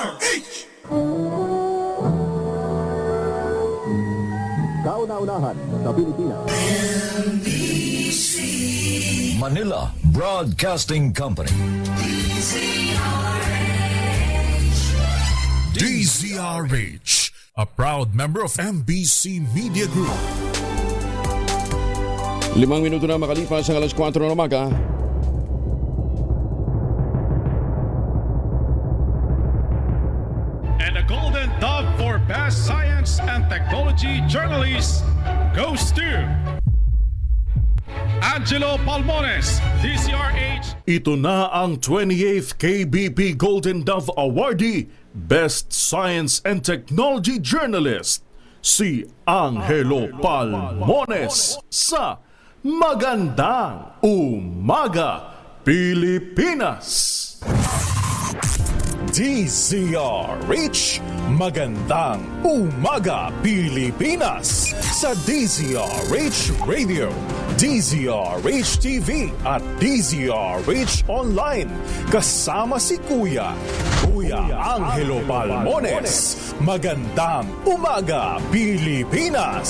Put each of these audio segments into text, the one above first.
DZRH! Kauna-unahan sa Pilipinas. Manila Broadcasting Company. DZRH, a proud member of MBC Media Group. 5 minuto na makalipas ang alas 4 ng umaga. And the Golden Dove for Best Science and Technology Journalist goes to Angelo Palmones, DZRH. Ito na ang 28th KBP Golden Dove Awardee, Best Science and Technology Journalist, si Angelo Palmones sa Magandang Umaga, Pilipinas! DZRH, Magandang Umaga, Pilipinas! Sa DZRH Radio, DZRH TV at DZRH Online. Kasama si Kuya Angelo Palmones. Magandang Umaga, Pilipinas!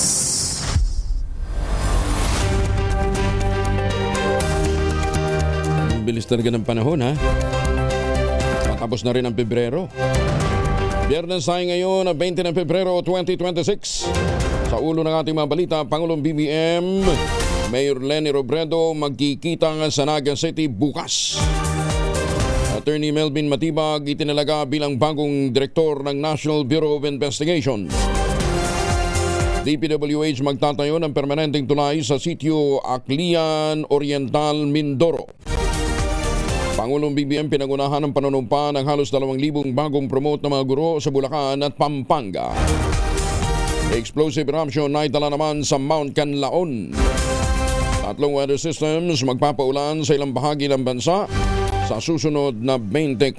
Bilis talaga ng panahon, ha? Matapos na rin ang Pebrero. Biyernes tayo ngayon, 20 ng Pebrero 2026. Sa ulo ng ating mga balita, Pangulong BBM, Mayor Leni Robredo magkikita sa Naga City bukas. Attorney Melvin Matibag itinalaga bilang bagong direktor ng National Bureau of Investigation. DPWH magtatayo ng permanenteng tulay sa sitio Aklian Oriental, Mindoro. Pangulong BBM pinagunahan ng panunumpa ng halos 2,000 bagong promote na mga guro sa Bulacan at Pampanga. Explosive eruption na itala naman sa Mount Canlaon. 3 weather systems magpapaulan sa ilang bahagi ng bansa sa susunod na 24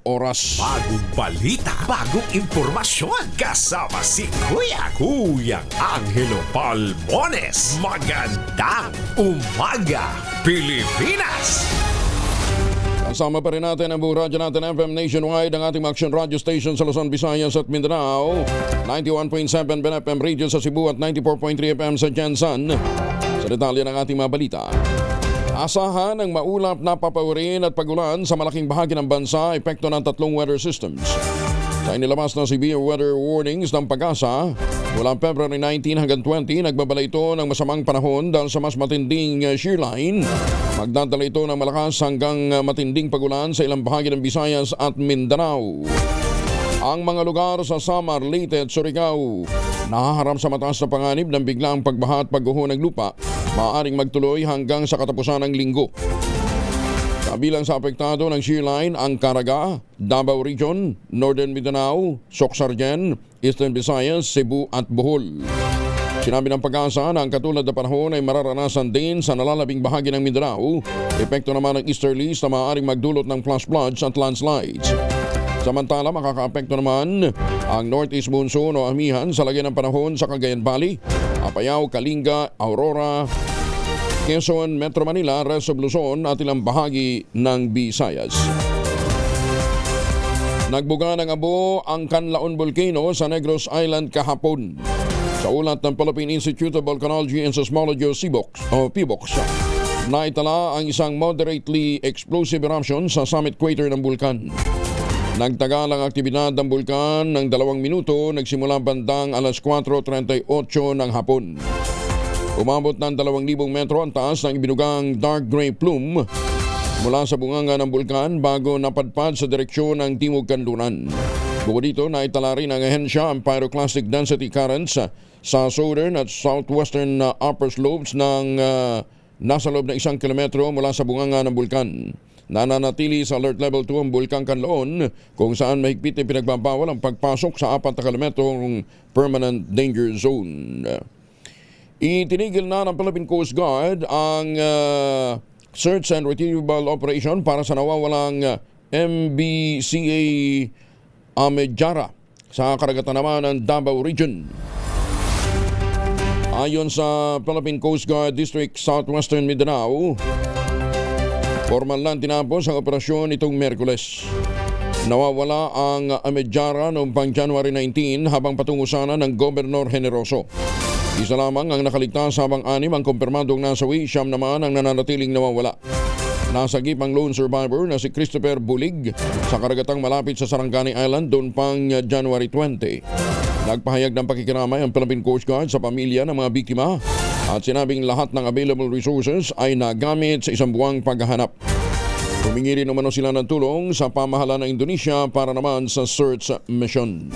oras. Bagong balita, bagong impormasyon. Kasama si Kuyang Angelo Palmones. Magandang Umaga, Pilipinas! Kasama pa rin natin ang buong radyo natin FM nationwide, ang ating action radio station sa Luzon, Visayas at Mindanao. 91.7 FM radio sa Cebu at 94.3 FM sa Jansan. Sa detalye ng ating mga balita. Asahan ang maulap na papawirin at pagulan sa malaking bahagi ng bansa, epekto ng 3 weather systems. Sa inilabas na severe weather warnings ng Pag-asa, mula February 19 hanggang 20, nagbabala ito ng masamang panahon dahil sa mas matinding shear line. Magdadala ito ng malakas hanggang matinding pagulan sa ilang bahagi ng Visayas at Mindanao. Ang mga lugar sa Samar, Leyte at Surigao nahaharap sa mataas na panganib ng biglang pagbaha at pagguho ng lupa, maaaring magtuloy hanggang sa katapusan ng linggo. Kabilang sa apektado ng shear line ang Caraga, Davao Region, Northern Mindanao, Soxargen, Eastern Visayas, Cebu at Bohol. Sinabi ng Pag-asa na ang katulad na panahon ay mararanasan din sa nalalabing bahagi ng Mindanao. Epekto naman ng easterlies na maaaring magdulot ng flash floods at landslides. Samantala, makakaapekto naman ang northeast monsoon o amihan sa lagay ng panahon sa Cagayan Valley, Apayao, Kalinga, Aurora, Quezon, Metro Manila, rest of Luzon at ilang bahagi ng Visayas. Nagbuga ng abo ang Canlaon Volcano sa Negros Island kahapon. Sa ulat ng Philippine Institute of Volcanology and Seismology o PBOX, naitala ang isang moderately explosive eruption sa summit crater ng bulkan. Nagtagal ang aktibidad ng bulkan ng 2 minuto, nagsimula bandang alas 4:38 ng hapon. Umabot ng 2,000 metro ang taas ng ibinugang dark gray plume mula sa bunganga ng bulkan bago napadpad sa direksyon ng Timog Kanluran. Bukod dito, naitala rin ang ahensya ang pyroclastic density currents sa southern at southwestern upper slopes ng nasa loob ng 1 kilometro mula sa bunganga ng bulkan. Nananatili sa alert level 2 ang Bulkang Canlaon kung saan mahigpit na pinagbabawal ang pagpasok sa 4 kilometrong permanent danger zone. Itinigil na ng Philippine Coast Guard ang search and retrieval operation para sa nawawalang MBCA Amejara sa karagatan naman ng Davao Region. Ayon sa Philippine Coast Guard District Southwestern Mindanao, formal lang tinapos ang operasyon itong Miyerkules. Nawawala ang Amedyara noong pang January 19 habang patungo sana ng Gobernador Generoso. Isa lamang ang nakaligtas habang 6 ang kumpirmadong nasawi, 9 naman ang nananatiling nawawala. Nasagip ang lone survivor na si Christopher Bulig sa karagatang malapit sa Sarangani Island doon pang January 20. Nagpahayag ng pakikiramay ang Philippine Coast Guard sa pamilya ng mga biktima at sinabing lahat ng available resources ay nagamit sa isang buwang paghahanap. Humingi rin umano sila ng tulong sa pamahalaan ng Indonesia para naman sa search mission.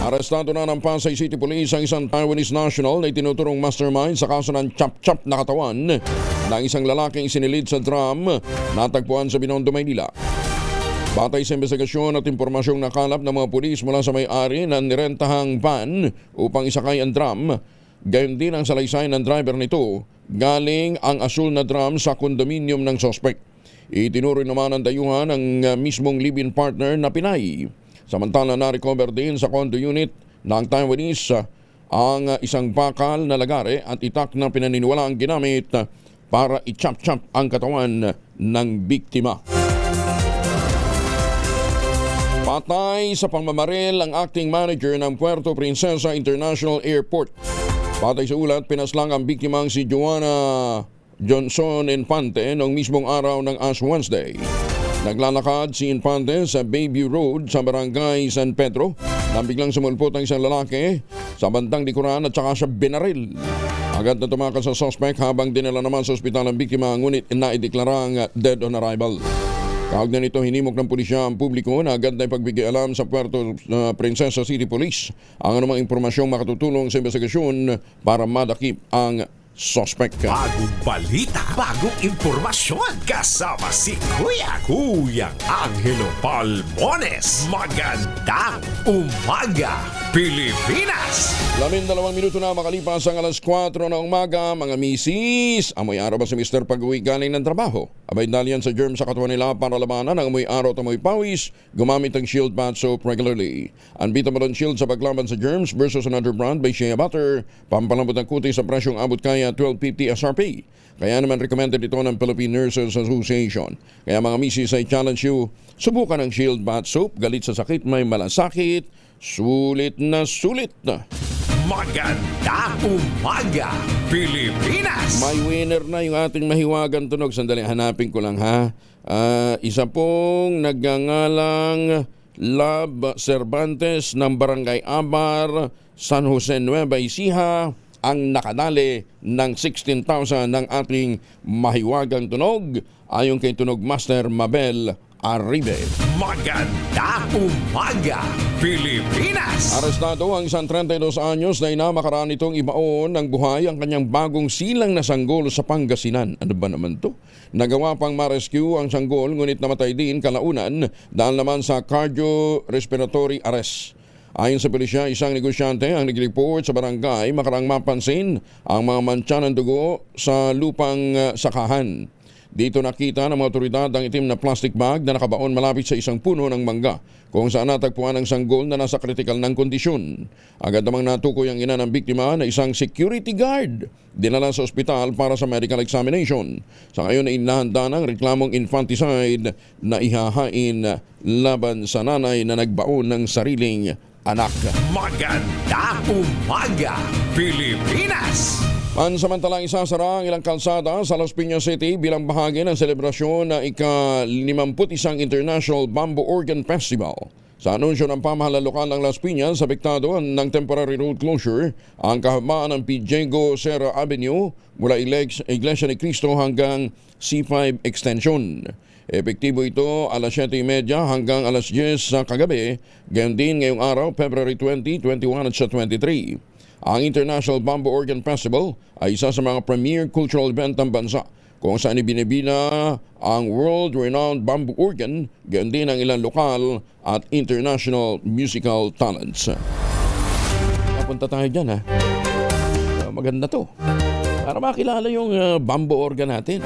Arestado na ng Pasay City Police ang isang Taiwanese national na itinuturong mastermind sa kaso ng chop-chop na katawan ng isang lalaking isinilid sa drum natagpuan sa Binondo, Maynila. Batay sa investigasyon at impormasyong nakalap ng mga pulis mula sa may-ari ng nirentahang van upang isakay ang drum, gayon din ang salaysay ng driver nito, galing ang asul na drum sa kondominium ng sospek. Itinuroy naman ang dayuhan ng mismong live-in partner na Pinay. Samantala na-recover din sa condo unit ng Taiwanese ang isang bakal na lagare at itak na pinaniniwala ang ginamit para i-chop-chop ang katawan ng biktima. Patay sa pangmamaril ang acting manager ng Puerto Princesa International Airport. Patay sa ulat, pinaslang ang biktimang si Joanna Johnson Infante noong mismong araw ng Ash Wednesday. Naglalakad si Infante sa Bayview Road sa Barangay San Pedro nang biglang sumulpot ang isang lalaki sa bandang likuran at saka siya binaril. Agad na tumakas sa suspect habang dinala naman sa ospital ang biktima, ngunit naideklarang dead on arrival. Kaugnay nito, hinimok ng pulisya ang publiko na agad na ipagbigay alam sa Puerto Princesa City Police ang anumang impormasyong makatutulong sa investigasyon para madakip ang suspect. Bagong balita, bagong impormasyon, kasama si Kuyang Angelo Palmones. Magandang umaga, Pilipinas! 12 minuto na makalipas ang alas 4 na umaga, mga misis. Amoy araw ba si Mr. pag-uwi galing ng trabaho? Abay dalian sa germ sa katawan nila para labanan ang amoy araw at amoy pawis, gumamit ang Shield Bath Soap regularly. Unbeatable ang Shield sa paglaban sa germs versus another brand by Shea Butter. Pampalambot ng kuti sa presyong abot kaya $12.50 SRP. Kaya naman recommended ito ng Philippine Nurses Association. Kaya mga misis, I challenge you, subukan ang Shield Bath Soap. Galit sa sakit, may malasakit, sulit na sulit na. Magandang umaga, Pilipinas! May winner na yung ating mahiwagang tunog. Sandali, hanapin ko lang ha. Isa pong nagngangalang Love Cervantes ng Barangay Abar, San Jose, Nueva Ecija, ang nakadali ng 16,000 ng ating mahiwagang tunog ayon kay Tunog Master Mabel Arribe. Magandang umaga, Pilipinas! Arestado ang isang 32 anyos na inamakaraan nitong ibaon ng buhay ang kanyang bagong silang na sanggol sa Pangasinan. Ano ba naman to? Nagawa pang ma-rescue ang sanggol ngunit namatay din kalaunan dahil naman sa cardiorespiratory arrest. Ayon sa pulisya, isang negosyante ang nag-report sa barangay makarang mapansin ang mga mantsa ng dugo sa lupang sakahan. Dito nakita ng mga otoridad ang itim na plastic bag na nakabaon malapit sa isang puno ng mangga kung saan natagpuan ang sanggol na nasa kritikal ng kondisyon. Agad namang natukoy ang ina ng biktima na isang security guard. Dinala sa ospital para sa medical examination. Sa ngayon ay inahanda ng reklamong infanticide na ihahain laban sa nanay na nagbaon ng sariling anak. Magandang umaga, Pilipinas! Pansamantalang isasara ang ilang kalsada sa Las Piñas City bilang bahagi ng selebrasyon na ika-51 International Bamboo Organ Festival. Sa anunsyo ng pamahalaan lokal ng Las Piñas, apektado ng temporary road closure ang kahabaan ng Pidiego Serra Avenue mula Iglesia ni Cristo hanggang C5 Extension. Epektibo ito alas 7:30 hanggang alas 10 sa kagabi, gayon din ngayong araw, February 20, 21 at 23. Ang International Bamboo Organ Festival ay isa sa mga premier cultural event ng bansa kung saan ibinibina ang world-renowned bamboo organ, gayon din ang ilang lokal at international musical talents. Napunta tayo dyan ha. Maganda to. Para makilala yung bamboo organ natin.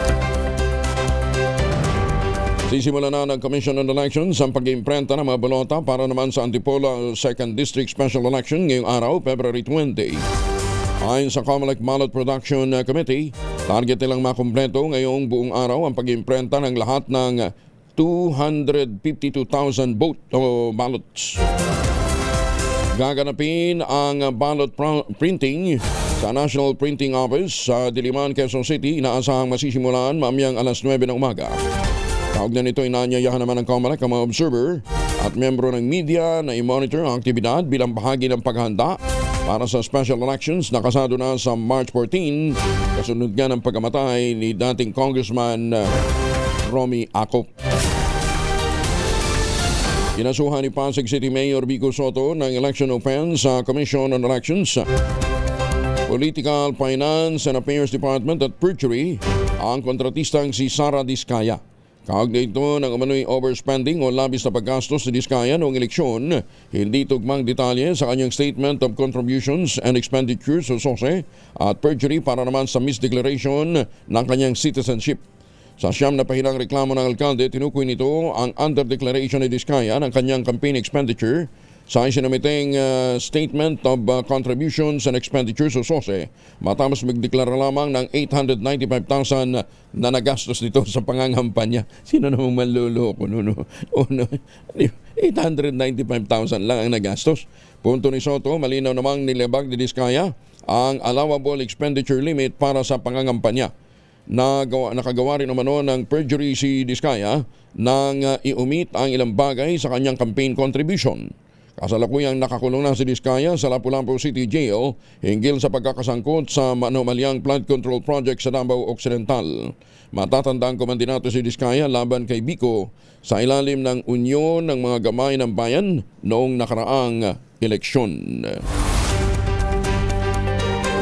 Sisimula na ng Commission on Elections ang pag-imprenta ng mga balota para naman sa Antipolo 2nd District Special Election ngayong araw, February 20. Ayon sa COMELEC Ballot Production Committee, target nilang makumpleto ngayong buong araw ang pag-imprenta ng lahat ng 252,000 ballots. Gaganapin ang ballot printing sa National Printing Office sa Diliman, Quezon City. Inaasahang masisimulan mamayang alas 9 ng umaga. Kaugnay nito, inanyayahan naman ng COMELEC ang mga observer at membro ng media na i-monitor ang aktibidad bilang bahagi ng paghahanda para sa special elections na kasado na sa March 14, kasunod nga ng pagkamatay ni dating Congressman Romy Acop. Inasuhan ni Pasig City Mayor Vico Soto ng election offense sa Commission on Elections, Political, Finance and Affairs Department at perjury ang kontratistang si Sara Diskaya. Kaugnay ito ng umano'y overspending o labis na paggastos ni Diskaya noong eleksyon. Hindi tugmang detalye sa kanyang Statement of Contributions and Expenditures o SOSE at perjury para naman sa misdeclaration ng kanyang citizenship. Sa siyam na pahinang reklamo ng alkalde, tinukoy nito ang under-declaration ni Diskaya ng kanyang campaign expenditure sa isinumiteng Statement of Contributions and Expenditures o SOSE matapos magdeklara lamang ng 895,000 na nagastos nito sa pangangampanya. Sino namang manluloko? 895,000 lang ang nagastos. Punto ni Soto, malinaw namang nilabag ni Diskaya ang allowable expenditure limit para sa pangangampanya. Nakagawa rin naman ng perjury si Diskaya nang i-omit ang ilang bagay sa kanyang campaign contribution. Kasalukuyang nakakulong na si Diskaya sa Lapu-Lapu City Jail hinggil sa pagkakasangkot sa manomalyang flood control project sa Davao Occidental. Matatandang komandinato si Diskaya laban kay Vico sa ilalim ng Unyon ng mga Gamay ng Bayan noong nakaraang eleksyon.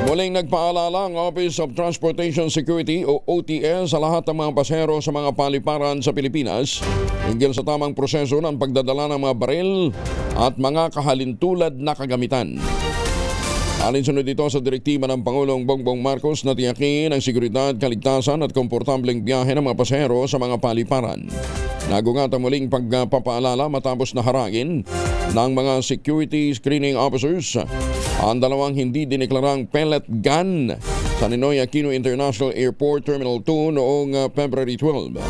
Muling nagpaalala ang Office of Transportation Security o OTS sa lahat ng mga pasahero sa mga paliparan sa Pilipinas hinggil sa tamang proseso ng pagdadala ng mga baril at mga kahalintulad na kagamitan. Alinsunod dito sa direktiba ng Pangulong Bongbong Marcos na tiyakin ang seguridad, kaligtasan at komportableng biyahe ng mga pasahero sa mga paliparan. Nagungat ang muling pagpapaalala matapos na haragin ng mga security screening officers ang dalawang hindi dineklarang pellet gun sa Ninoy Aquino International Airport Terminal 2 noong February 12.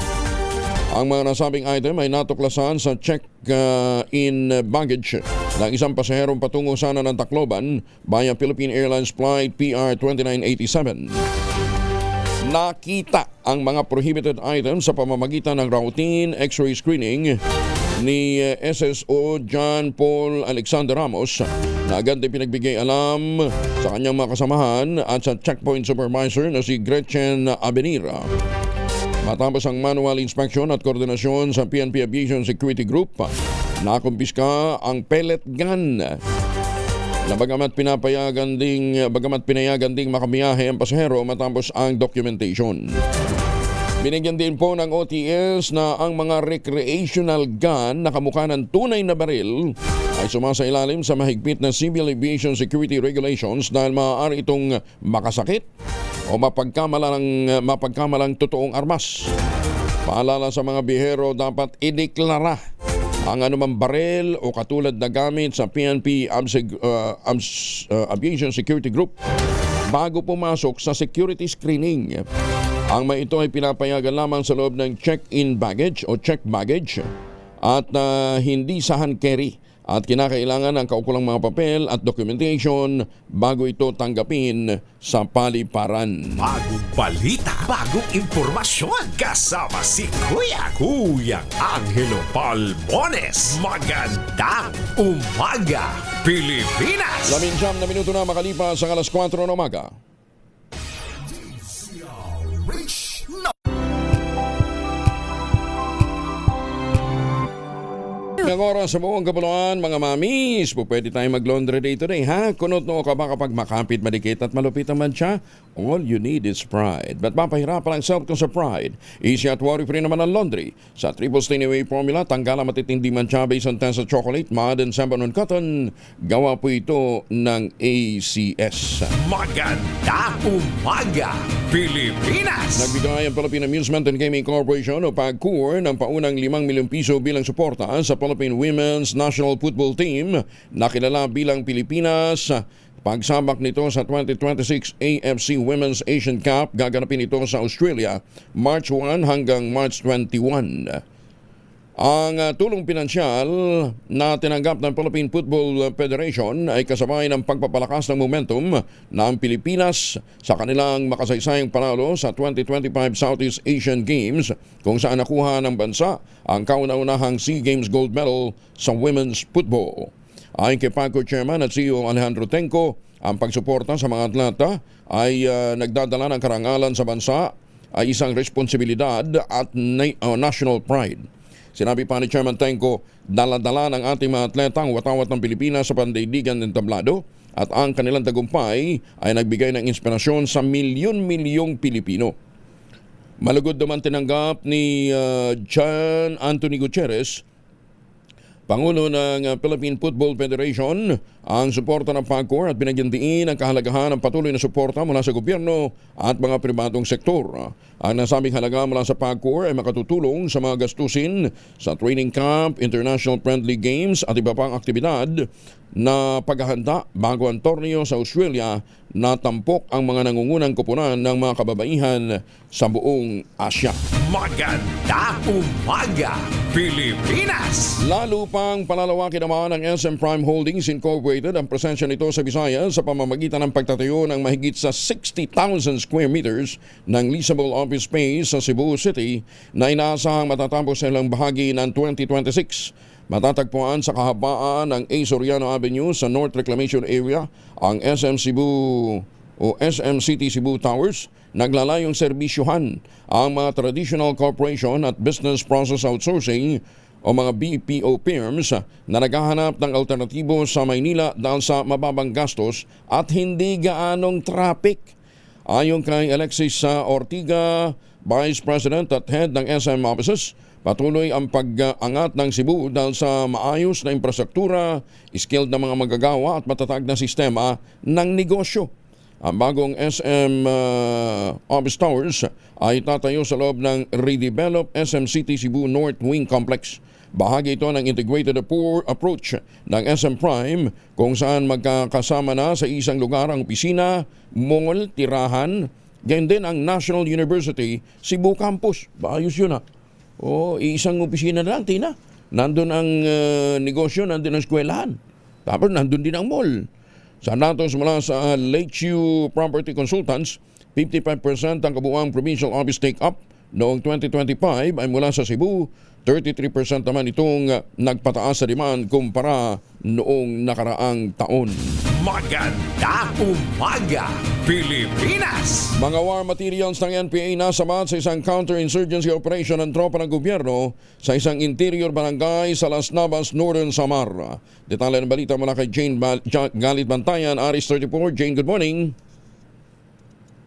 Ang mga nasabing item ay natuklasan sa check-in baggage ng isang pasaherong patungo sana ng Tacloban via Philippine Airlines Flight PR2987. Nakita ang mga prohibited items sa pamamagitan ng routine X-ray screening ni SSO John Paul Alexander Ramos na agad din pinagbigay alam sa kanyang mga kasamahan at sa checkpoint supervisor na si Gretchen Abenira. Matapos ang manual inspection at koordinasyon sa PNP Aviation Security Group, nakumpiska ang pellet gun na bagamat pinayagan ding makamiyahe ang pasahero matapos ang documentation. Binigyan din po ng OTS na ang mga recreational gun na kamukha ng tunay na baril ay sumasailalim sa mahigpit na Civil Aviation Security Regulations dahil maaari itong makasakit o mapagkamalang totoong armas. Paalala sa mga bihero, dapat ideklara ang anumang baril o katulad na gamit sa PNP Aviation Security Group bago pumasok sa security screening. Ang mga ito ay pinapayagan lamang sa loob ng check-in baggage o check baggage at hindi sa hand carry at kinakailangan ng kaukulang mga papel at documentation bago ito tanggapin sa paliparan. Bagong balita, bagong impormasyon. Kasama si Kuya Angelo Palmones. Magandang umaga, Pilipinas! 19 na minuto na makalipas ang alas 4 ng umaga. Ng oras sa buong kapuluan, mga mamis, po pwede tayo mag-laundry day today, ha? Kunot no ka ba kapag makapit, madikit at malupit ang mancha? All you need is Pride. Ba't mapahirapan ang self ko sa Pride? Easy at worry-free naman ang laundry. Sa Triple Stain Away formula, tanggal ang matitindi mancha based on tensa chocolate, mud and Semper cotton. Gawa po ito ng ACS. Magandang umaga, Pilipinas! Nagbigay ang Philippine Amusement and Gaming Corporation o PAGCOR ng paunang 5 milyong piso bilang suporta sa Philippine Women's National Football Team na kilala bilang Pilipinas. Pagsabak nito sa 2026 AFC Women's Asian Cup, gaganapin ito sa Australia March 1 hanggang March 21. Ang tulong pinansyal na tinanggap ng Philippine Football Federation ay kasabay ng pagpapalakas ng momentum ng Pilipinas sa kanilang makasaysayang panalo sa 2025 Southeast Asian Games kung saan nakuha ng bansa ang kauna-unahang SEA Games gold medal sa women's football. Ayon kay PAGCOR Chairman at CEO Alejandro Tenco, ang pagsuporta sa mga atleta ay nagdadala ng karangalan sa bansa ay isang responsibilidad at national pride. Sinabi pa ni Chairman Tenco, dala-dala ng ating mga atleta ang watawat ng Pilipinas sa pandaigdigan ng tablado at ang kanilang tagumpay ay nagbigay ng inspirasyon sa milyon-milyong Pilipino. Malugod naman tinanggap ni John Anthony Gutierrez, Pangulo ng Philippine Football Federation, ang suporta ng PAGCOR at binigyan diin ang kahalagahan ng patuloy na suporta mula sa gobyerno at mga pribadong sektor. Ang nasabing halaga mula sa PAGCOR ay makatutulong sa mga gastusin sa training camp, international friendly games at iba pang aktibidad na paghahanda bago ang torneo sa Australia na tampok ang mga nangungunang koponan ng mga kababaihan sa buong Asya. Maganda umaga, Pilipinas! Lalo pang palalawakin naman ng SM Prime Holdings Incorporated ang presensya nito sa Visayas sa pamamagitan ng pagtatayo ng mahigit sa 60,000 square meters ng leasable office space sa Cebu City na inaasahang matatapos sa ilang bahagi ng 2026. Matatagpuan sa kahabaan ng A. Soriano Avenue sa North Reclamation Area ang SM Cebu o SM City Cebu Towers. Naglalayong serbisyohan ang mga traditional corporation at business process outsourcing o mga BPO firms na naghahanap ng alternatibo sa Maynila dahil sa mababang gastos at hindi gaanong traffic. Ayon kay Alexis Ortiga, Vice President at Head ng SM Offices, patuloy ang pag-angat ng Cebu dahil sa maayos na infrastruktura, skilled na mga magagawa at matatag na sistema ng negosyo. Ang bagong SM Office Towers ay tatayo sa loob ng redeveloped SM City Cebu North Wing Complex. Bahagi ito ng integrated approach ng SM Prime kung saan magkakasama na sa isang lugar ang opisina, mall, tirahan, ganyan din ang National University Cebu Campus. Baayos yun ha. Isang opisina na lang, Tina. Nandun ang negosyo, nandun ang eskwelahan. Tapos nandun din ang mall. Sa datos mula sa Lakeview Property Consultants, 55% ang kabuuang provincial office take-up noong 2025 ay mula sa Cebu, 33% naman itong nagpataas sa demand kumpara noong nakaraang taon. Maganda umaga, Pilipinas! Mga war materials ng NPA nasabat sa isang counter-insurgency operation ng tropa ng gobyerno sa isang interior barangay sa Las Navas, Northern Samar. Detalye ng balita mula kay Jane Galit Bantayan, Aris 34. Jane, good morning.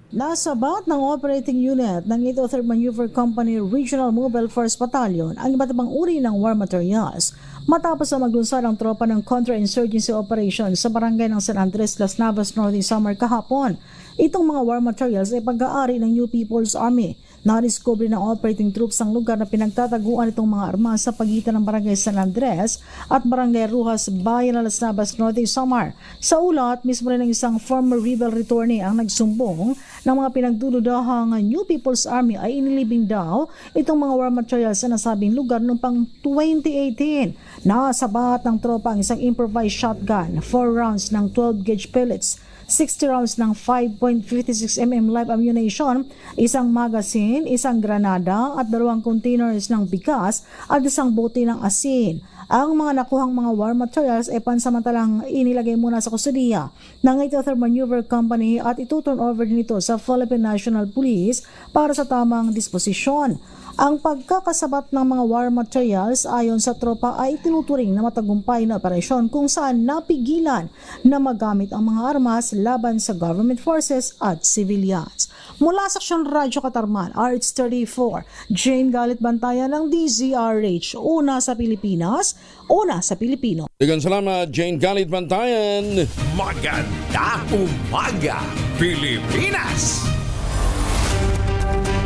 Nasabat ng operating unit ng 803rd Maneuver Company Regional Mobile Force Battalion ang iba't ibang uri ng war materials matapos na maglunsad ang tropa ng counter-insurgency operation sa barangay ng San Andres, Las Navas, Northern Samar kahapon. Itong mga war materials ay pag-aari ng New People's Army. Na-discover ng operating troops ang lugar na pinagtataguan itong mga armas sa pagitan ng barangay San Andres at barangay Rujas, bayan ng Las Navas, Northern Samar. Sa ulat, mismo rin ng isang former rebel returnee ang nagsumbong ng mga pinagdududahang New People's Army ay inilibing daw itong mga war materials sa nasabing lugar noong pang 2018. Nasabat ng tropa ang isang improvised shotgun, 4 rounds ng 12-gauge pellets, 60 rounds ng 5.56mm live ammunition, isang magazine, isang granada at 2 containers ng bigas at isang bote ng asin. Ang mga nakuhang mga war materials ay pansamantalang inilagay muna sa kustudiya ng 803rd Maneuver Company at ituturn over din ito sa Philippine National Police para sa tamang disposisyon. Ang pagkakasabat ng mga war materials ayon sa tropa ay tinuturing na matagumpay na operasyon kung saan napigilan na magamit ang mga armas laban sa government forces at civilians. Mula sa Aksyon Radyo Katarman, RH34, Jane Galit Bantayan ng DZRH. Una sa Pilipinas, una sa Pilipino. Daghang salamat, Jane Galit Bantayan. Maganda umaga, Pilipinas!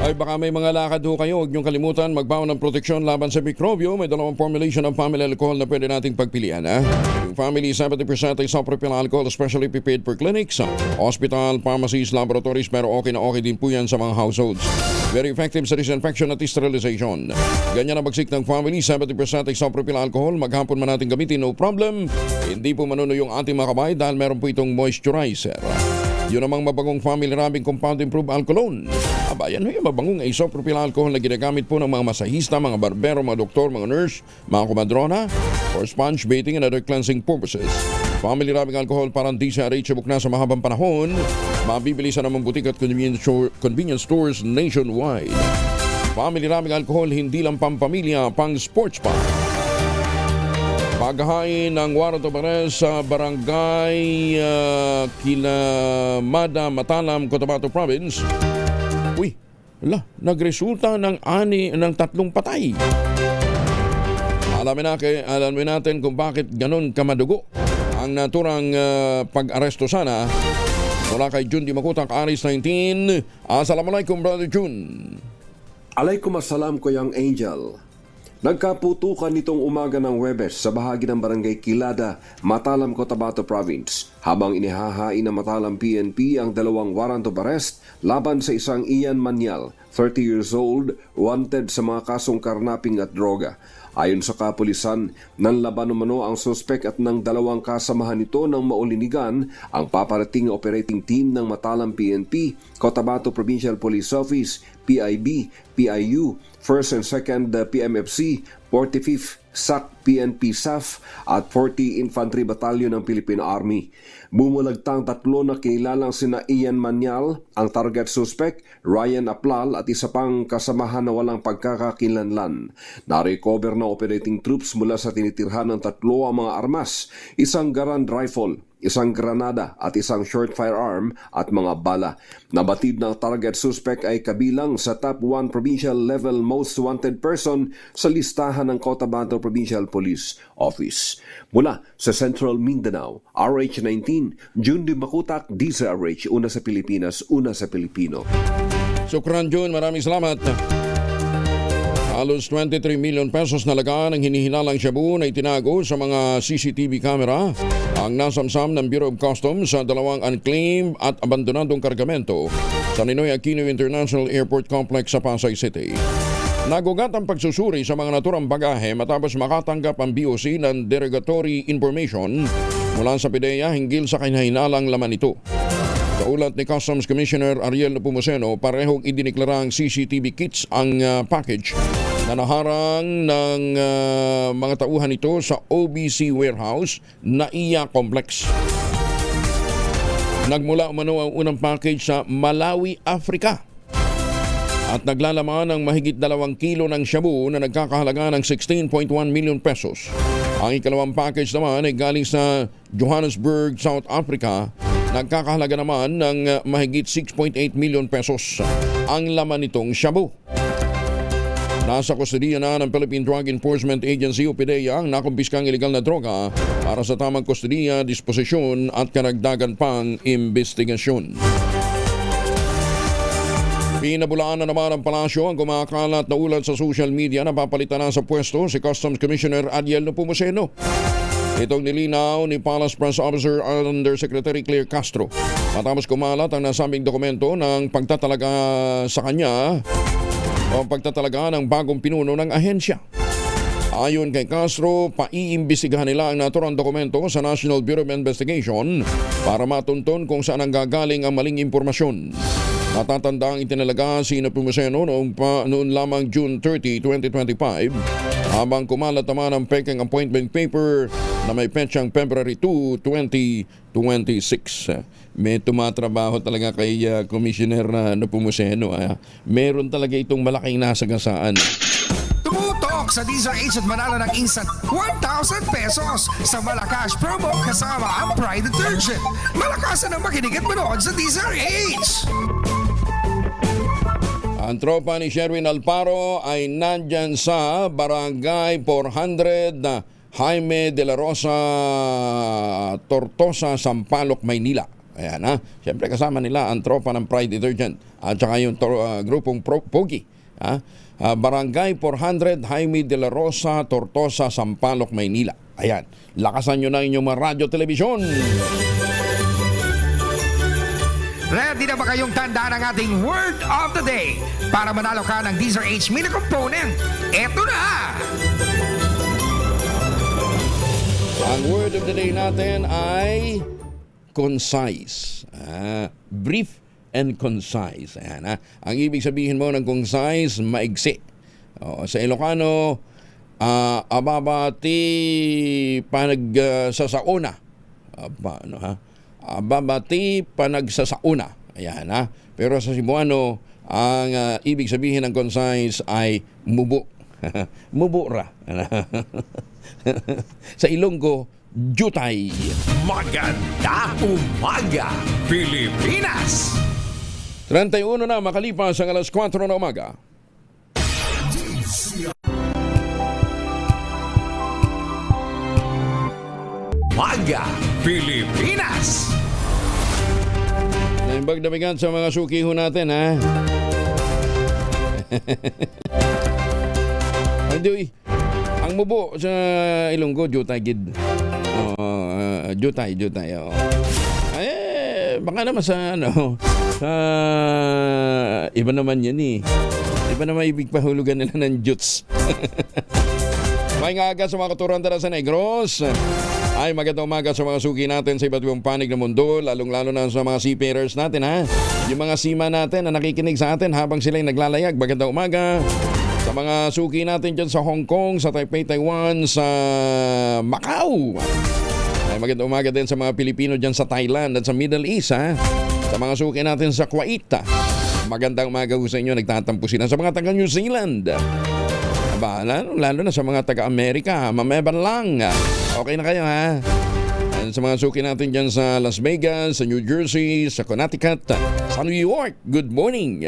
Ay baka may mga lakad ho kayo, huwag niyong kalimutan magbaon ng proteksyon laban sa mikrobyo. May dalawang formulation ng family alcohol na pwede nating pagpilian. Yung family 70% ay isopropyl alcohol, especially prepared for clinics, hospital, pharmacies, laboratories, pero okay na okay din po yan sa mga households. Very effective sa disinfection at sterilization. Ganyan ang bagsik ng family 70% ay isopropyl alcohol. Maghapon man natin gamitin, no problem. Hindi po manuno yung ating mga kamay dahil meron po itong moisturizer. Yun namang mabangong family rubbing compound improved alcoholone. Aba, yan yung mabangong isopropyl alcohol na ginagamit po ng mga masahista, mga barbero, mga doktor, mga nurse, mga kumadrona for sponge bathing and other cleansing purposes. Family rubbing alcohol parang di sa reachable na sa mahabang panahon. Mabibili sa namang butik at convenience stores nationwide. Family rubbing alcohol hindi lang pampamilya, pang sports pa. Paghahain ng warrant of arrest sa barangay Kilamada, Matalam, Cotabato Province. Uy, nagresulta ng 3 patay. Alamin natin kung bakit ganun kamadugo ang naturang pag-aresto sana. Mula kay Jun Di Makutak, Aris 19. Assalamualaikum, Brother Jun. Alaikumassalam, Kuyang Angel. Nagkaputukan nitong umaga ng Huwebes sa bahagi ng barangay Kilada, Matalam, Cotabato Province, habang inihahain ng Matalam PNP ang 2 warrant of arrest laban sa isang Ian Manyal, 30 years old, wanted sa mga kasong karnaping at droga. Ayon sa kapulisan, nanlaban umano ang suspek at ng 2 kasamahan nito ng maulinigan ang paparating operating team ng Matalam PNP, Cotabato Provincial Police Office, PIB, PIU, 1st and 2nd PMFC, 45th SAC PNP SAF at 40 Infantry Battalion ng Philippine Army. Bumulagtang 3 na kinilalang sina Ian Manyal, ang target suspect, Ryan Aplal at isa pang kasamahan na walang pagkakakilanlan. Na-recover ng operating troops mula sa tinitirhan ng 3 ang mga armas, isang Garand rifle, isang granada at isang short firearm at mga bala. Nabatid ng target suspect ay kabilang sa top 1 provincial level most wanted person sa listahan ng Cotabato Provincial Police Office. Mula sa Central Mindanao, RH19, Jun Di Makutak, DZRH, una sa Pilipinas, una sa Pilipino. Sukran Jun, maraming salamat. Halos 23 million pesos na lagaan ang hinihinalang shabu na itinago sa mga CCTV camera ang nasamsam ng Bureau of Customs sa 2 unclaimed at abandonadong kargamento sa Ninoy Aquino International Airport Complex sa Pasay City. Nagugat ang pagsusuri sa mga naturang bagahe matapos makatanggap ang BOC ng derogatory information mula sa PIDEA hinggil sa kinahinalang laman nito. Sa ulat ni Customs Commissioner Ariel Nepomuceno, parehong idiniklarang CCTV kits ang package na naharang ng mga tauhan nito sa OBC Warehouse na NAIA Complex. Nagmula umano ang unang package sa Malawi, Africa at naglalaman ng mahigit 2 kilo ng shabu na nagkakahalaga ng 16.1 million pesos. Ang ikalawang package naman ay galing sa Johannesburg, South Africa. Nagkakahalaga naman ng mahigit 6.8 million pesos ang laman nitong shabu. Nasa kustodiya na ng Philippine Drug Enforcement Agency o PIDEA ang nakumpiskang ilegal na droga para sa tamang kustodiya, disposisyon at karagdagan pang investigasyon. Pinabulaan na naman ang palasyo ang kumakalat na ulat sa social media na papalitan na sa pwesto si Customs Commissioner Ariel Nepomuceno. Itong nilinaw ni Palace Press Officer Undersecretary Claire Castro matapos kumalat ang nasabing dokumento ng pagtatalaga sa kanya o pagtatalaga ng bagong pinuno ng ahensya. Ayon kay Castro, paiimbestigahan nila ang naturang dokumento sa National Bureau of Investigation para matunton kung saan ang gagaling ang maling impormasyon. Natatanda ang itinalaga si Nepomuceno noon lamang June 30, 2025 habang kumalat naman ang peking appointment paper na may petsang February 2, 2026. May tumatrabaho talaga kay Commissioner Nepomuceno. Meron talaga itong malaking nasagasaan. Tumutok sa DZRH at manalo ng instant 1,000 pesos sa Malakas promo kasama ang Pride Detergent. Malakasan ang makinig at manood sa DZRH! Ang tropa ni Sherwin Alparo ay nandyan sa Barangay 400 Jaime de la Rosa, Tortosa, Sampaloc, Maynila. Ayan ha. Siyempre kasama nila ang tropa ng Pride Detergent at saka yung grupong Pogi. Barangay 400, Jaime de la Rosa, Tortosa, Sampaloc, Maynila. Ayan. Lakasan nyo na inyong mga radyo, telebisyon. Ready na ba kayong tandaan ang ating word of the day para manalo ka ng DZRH mini component? Eto na! Ang word of the day natin ay concise. Brief and concise. Ayan, ang ibig sabihin mo ng concise, maigsi. Sa Ilocano, ababati panagsasauna. Ababati panagsasauna. Ayan ha. Pero sa Cebuano, ang ibig sabihin ng concise ay mubo. Mubo ra. Sa Ilonggo, jutay. Maganda umaga, Pilipinas! 31 na makalipas ang alas 4 na umaga. Maga, Pilipinas! Naimbag na bigat sa mga sukiho natin, ha? Hindi, ang mubo sa Ilonggo, jutay gid. Jutay. Baka naman sa iba naman yan eh. Iba naman ibig pahulugan nila ng juts. May aga sa mga katuran tara sa Negros. Ay magandang umaga sa mga suki natin sa iba't ibang panig ng mundo, lalong-lalo na sa mga seafarers natin, ha. Yung mga seaman natin na nakikinig sa atin habang sila'y naglalayag. Magandang umaga sa mga suki natin dyan sa Hong Kong, sa Taipei, Taiwan, sa Macau. Ay magandang umaga din sa mga Pilipino dyan sa Thailand at sa Middle East, ha. Sa mga suki natin sa Kuwait. Magandang umaga sa inyo, nagtatampo sila sa mga taga New Zealand. Lalo na sa mga taga-Amerika, mameban lang. Okay na kayo, ha? And sa mga suki natin dyan sa Las Vegas, sa New Jersey, sa Connecticut, sa New York, good morning.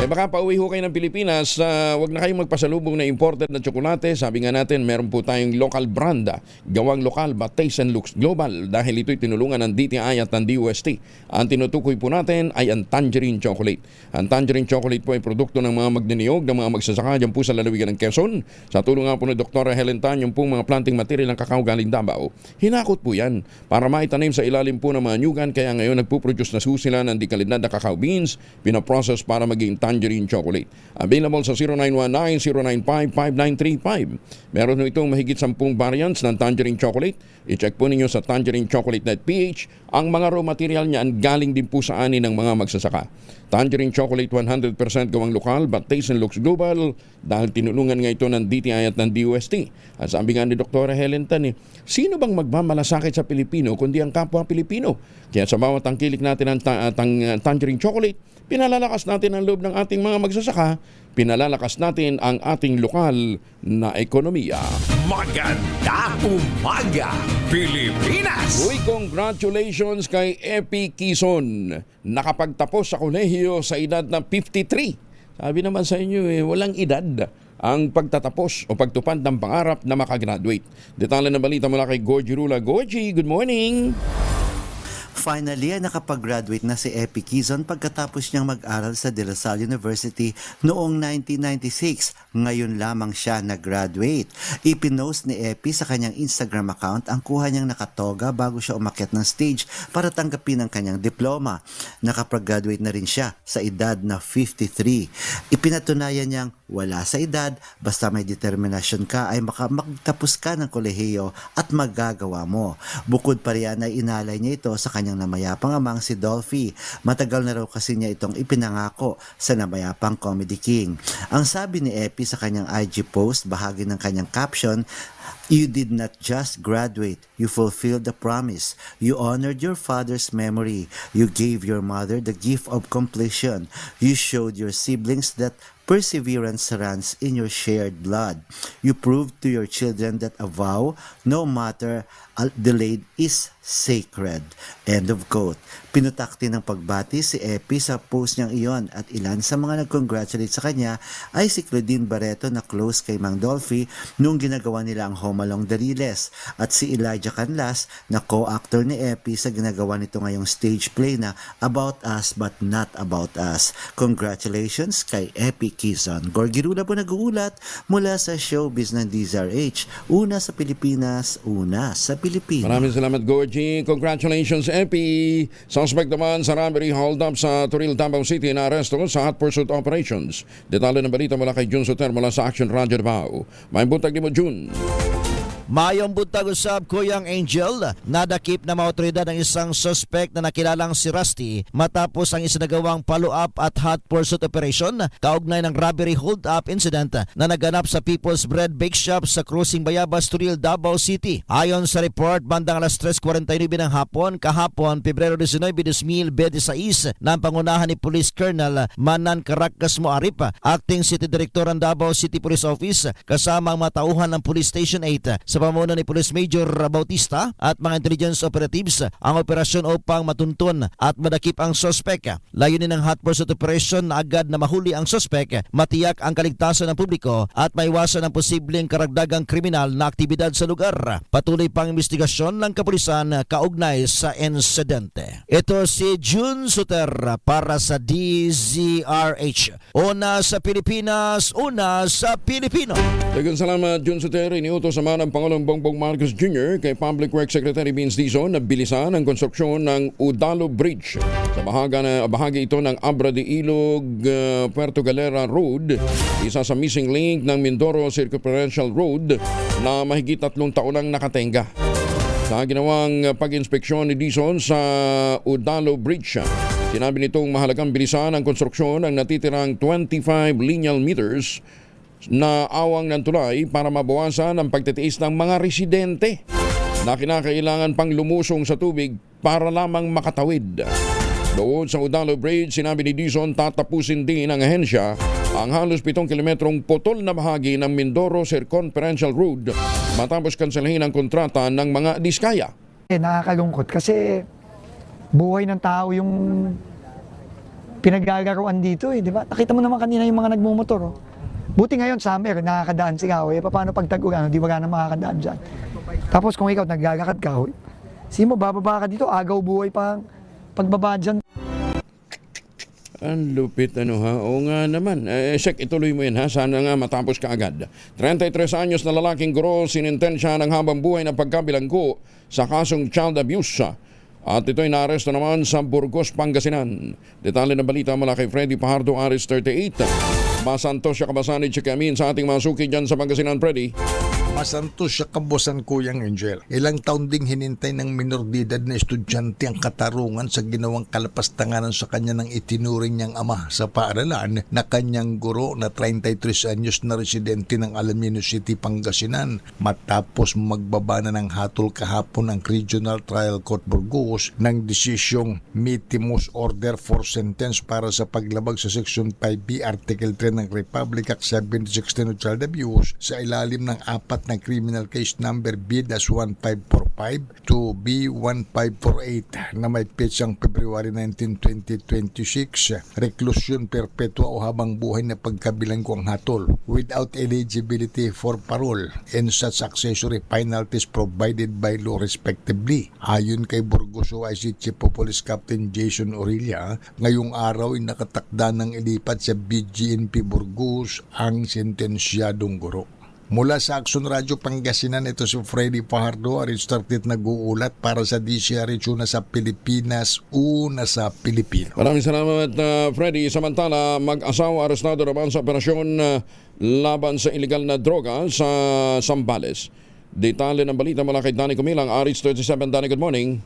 Baka pauwi ho kayo ng Pilipinas, wag na kayong magpasalubong na imported na tsokolate. Sabi nga natin, meron po tayong local brand, gawang lokal, but taste and looks global. Dahil ito'y tinulungan ng DTI at ng DOST. Ang tinutukoy po natin ay ang Tangerine Chocolate. Ang Tangerine Chocolate po ay produkto ng mga magniniyog, ng mga magsasaka dyan po sa lalawigan ng Quezon. Sa tulong nga po ni Dr. Helen Tan, yung pong mga planting material ng kakao galing Davao. Hinakot po yan para maitanim sa ilalim po ng mga nyugan. Kaya ngayon nagpuproduce na sila ng dikalidad na kakao beans, pinaprocess para maging Tangerine Chocolate. Available sa 0919-095-5935. Meron nyo itong mahigit 10 variants ng Tangerine Chocolate. I-check po ninyo sa tangerinechocolate.ph. Ang mga raw material niyan galing din po sa ani ng mga magsasaka. Tangerine Chocolate 100% gawang lokal but taste and looks global dahil tinulungan nga ito ng DTI at ng DOST. At sabi nga ni Dr. Helen Tan, sino bang magmamalasakit sa Pilipino kundi ang kapwa Pilipino? Kaya sa bawat tangkilik natin ng Tangerine Chocolate, pinalalakas natin ang loob ng ating mga magsasaka, pinalalakas natin ang ating lokal na ekonomiya. Maganda umaga, Pilipinas! Uy, congratulations kay Epi Quizon. Nakapagtapos sa kolehiyo sa edad na 53. Sabi naman sa inyo, walang edad ang pagtatapos o pagtupad ng pangarap na makagraduate. Detalye ng balita mula kay Gorgie Rula. Gorgie, good morning! Finally, nakapag-graduate na si Epi Quizon pagkatapos niyang mag-aral sa De La Salle University noong 1996. Ngayon lamang siya nag-graduate. Ipinost ni Epi sa kanyang Instagram account ang kuha niyang nakatoga bago siya umakyat ng stage para tanggapin ang kanyang diploma. Nakapag-graduate na rin siya sa edad na 53. Ipinatunayan niyang wala sa edad, basta may determinasyon ka ay magtapos ka ng kolehiyo at magagawa mo. Bukod pa riyan ay inalay niya ito sa kanyang namayapang amang si Dolphy. Matagal na raw kasi niya itong ipinangako sa namayapang Comedy King. Ang sabi ni Epi sa kanyang IG post, bahagi ng kanyang caption, "You did not just graduate, you fulfilled the promise. You honored your father's memory. You gave your mother the gift of completion. You showed your siblings that perseverance runs in your shared blood. You proved to your children that a vow, no matter delayed, is sacred." End of quote. Pinutakti ng pagbati si Epi sa post niyang iyon at ilan sa mga nag-congratulate sa kanya ay si Claudine Barreto na close kay Mang Dolphy nung ginagawa nila ang Home Along the Riles at si Elijah Canlas na co-actor ni Epi sa ginagawa nito ngayong stage play na About Us But Not About Us. Congratulations kay Epi Quizon. Gorgie Rula po nag-uulat mula sa showbiz ng DZRH. Una sa Pilipinas, una sa Pilipinas. Maraming salamat, Gorgie. Congratulations, Epi. Suspect naman sa robbery hold up sa Toril, Davao City na aresto sa hot pursuit operations. Detalye ng balita mula kay Jun Soter mula sa Action Radio Davao. May buntag ni mo, Jun. Mayong buntag usab Kuyang Angel, nadakip na mga otoridad ng isang suspect na nakilalang si Rusty matapos ang isinagawang follow-up at hot pursuit operation kaugnay ng robbery hold-up incident na naganap sa People's Bread Bake Shop sa Cruising Bayabas, Turil, Davao City. Ayon sa report, bandang alas 3:49 ng hapon, kahapon, Pebrero 19, 2026, ng pangunahan ni Police Colonel Manan Caracas Moarip, Acting City Director ng Davao City Police Office, kasama ang mga tauhan ng Police Station 8 sa pamuno ni Police Major Bautista at mga intelligence operatives ang operasyon upang matuntun at madakip ang sospek. Layunin ng hot pursuit operation na agad na mahuli ang sospek, matiyak ang kaligtasan ng publiko at maiwasan ang posibleng karagdagang kriminal na aktibidad sa lugar. Patuloy pang investigasyon ng kapulisan kaugnay sa insidente. Ito si Jun Suter para sa DZRH. Una sa Pilipinas, una sa Pilipino. Daghang salamat, Jun Soter. Iniutos naman ng Pangulong Bongbong Marcos Jr. kay Public Works Secretary Vince Dizon na bilisan ang konstruksyon ng Udalo Bridge sa bahagi ito ng Abra de Ilog Puerto Galera Road, isa sa missing link ng Mindoro Circumferential Road na mahigit 3 taon nang nakatenga. Sa ginawang pag-inspeksyon ni Dizon sa Udalo Bridge, sinabi nitong mahalagang bilisan ang konstruksyon ng natitirang 25 lineal meters na awang ng tulay para mabawasan ang pagtitiis ng mga residente na kinakailangan pang lumusong sa tubig para lamang makatawid. Doon sa Udalo Bridge, sinabi ni Dizon tatapusin din ng ahensya ang halos 7 kilometrong putol na bahagi ng Mindoro Circumferential Road matapos kanselahin ang kontrata ng mga diskaya. Nakakalungkot kasi buhay ng tao yung pinaglalaroan dito di ba? Nakita mo naman kanina yung mga nagmumotor. Buti ngayon summer, nakakadaan si Kahoy. Paano pag tag-ulan, di wala na makakadaan dyan. Tapos kung ikaw naglalakad Kahoy, sino bababa ka dito, agaw buhay pa pagbaba dyan. Ang lupit Oo nga naman. Sek, ituloy mo yan Sana nga matapos ka agad. 33 anyos na lalaking guro sinintensya ng habang buhay na pagkabilanggo sa kasong child abuse. At ito'y naaresto naman sa Burgos, Pangasinan. Detalye ng balita mula kay Freddy Pajardo, Aris 38. Masantos siya kabasanid siya kamin sa ating mga suki dyan sa Pangasinan, Freddy. Masantos siya kabosan Kuyang Angel. Ilang taon ding hinintay ng minor de edad na estudyante ang katarungan sa ginawang kalapastanganan sa kanya ng itinuring niyang ama sa paaralan na kanyang guro na 33 anyos na residente ng Alamino City, Pangasinan. Matapos magbaba na ng hatol kahapon ang Regional Trial Court Burgos ng desisyong Mitimus Order for Sentence para sa paglabag sa Section 5B Article 3 ng Republic Act 1716 of Child Abuse sa ilalim ng 4 na criminal case number B-1545 to B-1548 na may petsang February 19, 2026, reklusyon perpetua o habang buhay na pagkabilanggo ang hatol without eligibility for parole and such accessory penalties provided by law respectively. Ayon kay Burgos OIC Chief of Police Captain Jason Aurelia, ngayong araw ay nakatakda ng ilipat sa BGNP Burgos ang sentensyadong guro. Mula sa Action Radio Pangasinan, ito si Freddy Pajardo, Aris 38 nag-uulat para sa DCRH, una sa Pilipinas, una sa Pilipino. Maraming salamat, Freddy. Samantala, mag-asawa arestado naman sa operasyon laban sa illegal na droga sa Zambales. Detalye ng balita mula kay Danny Kumilang, Aris 37. Danny, good morning.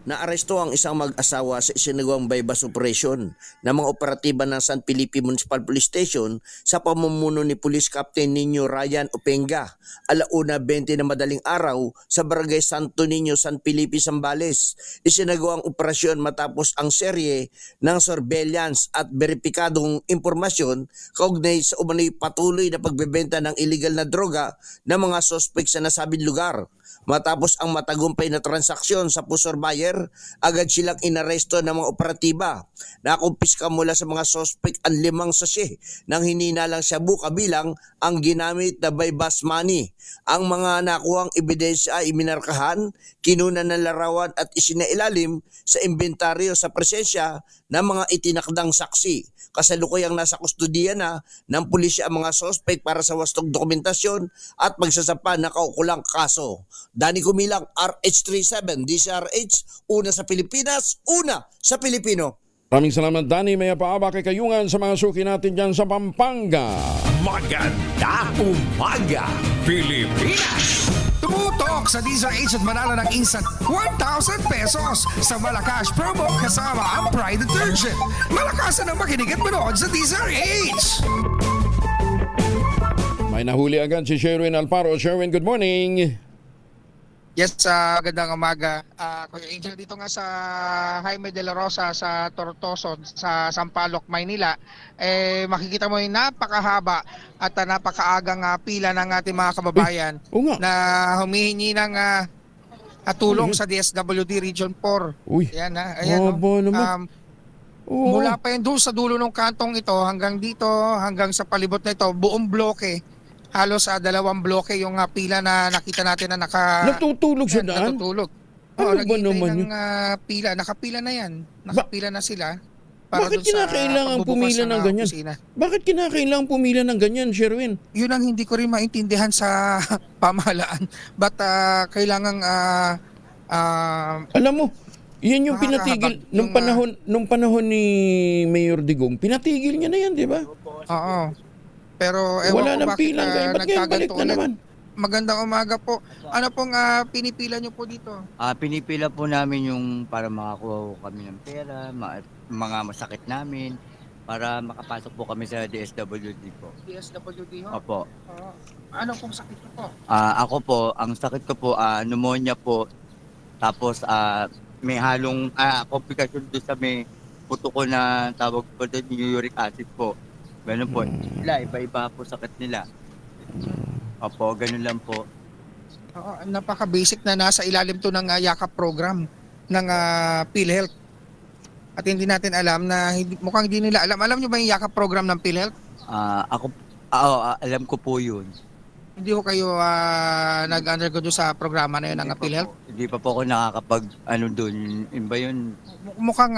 Naaresto ang isang mag-asawa sa isinagawang bypass operation ng mga operatiba ng San Felipe Municipal Police Station sa pamumuno ni Police Captain Nino Ryan Openga, 1:20 na madaling araw sa Barangay Santo Niño, San Felipe, Zambales. Isinagawang operasyon matapos ang serye ng surveillance at beripikadong impormasyon kaugnay sa umano'y patuloy na pagbebenta ng illegal na droga ng mga suspect sa nasabing lugar. Matapos ang matagumpay na transaksyon sa pusor buyer, agad silang inaresto ng mga operatiba. Nakumpiska mula sa mga sospek ang 5 sachet ng hininalang shabu kabilang ang ginamit na by bus money. Ang mga nakuhang ebidensya ay minarkahan, kinunan ng larawan at isinailalim sa inventaryo sa presensya ng mga itinakdang saksi. Kasalukuyang nasa kustudiya na ng pulisya ang mga sospek para sa wastong dokumentasyon at magsasapa ng kaukulang kaso. Danny Kumilang, RH37, DCRH, una sa Pilipinas, una sa Pilipino. Maraming salamat, Danny. May paaba kay Kayungan sa mga suki natin dyan sa Pampanga. Maganda umaga, Pilipinas! Tumutok sa DZRH at manalo ng instant 1,000 pesos sa Malacash promo kasama ang Pride Detergent. Malakasan ang makinig at manood sa DZRH! May nahuli agad si Sherwin Alparo. Sherwin, good morning. Yes, magandang umaga. Kuya Angel, dito nga sa Jaime de la Rosa sa Tortoso sa Sampaloc, Maynila, makikita mo yung napakahaba at napakaagang pila ng ating mga kababayan na humihingi ng tulong sa DSWD Region 4. Ayan, ayan. Mula pa yun doon sa dulo ng kantong ito hanggang dito, hanggang sa palibot na ito, buong bloke. Halos 2 bloke yung pila na nakita natin na natutulog sa daan? Natutulog. Ano ba naman yun? Pila, nakapila na yan. Nakapila na sila. Para bakit kinakailangan pumila ng ganyan? Bakit kinakailangan pumila ng ganyan, Sherwin? Yun ang hindi ko rin maintindihan sa pamahalaan. But kailangan alam mo, yan yung pinatigil nung panahon ni Mayor Digong. Pinatigil niya na yan, di ba? Oo. Pero wala nang bakit pilang kayo. Ba't ngayon balik na naman? Magandang umaga po. Ano pong pinipila nyo po dito? Pinipila po namin yung para makakuha kami ng pera, mga masakit namin, para makapasok po kami sa DSWD po. DSWD ho? Opo. Ano pong sakit ko po? Ako po, ang sakit ko po, pneumonia po. Tapos may halong komplikasyon doon sa may puto ko na tawag po doon, uric acid po. Ganun po. Iba-iba po sakit nila. Opo, ganun lang po. Napaka-basic na nasa ilalim to ng yakap program ng PhilHealth. At hindi natin alam na mukhang hindi nila alam. Alam nyo ba yung yakap program ng PhilHealth? Alam ko po yun. Hindi ko kayo nag-undergo doon sa programa na yun ng PhilHealth? Hindi pa po ako nakakapag doon. Ba yun? Mukhang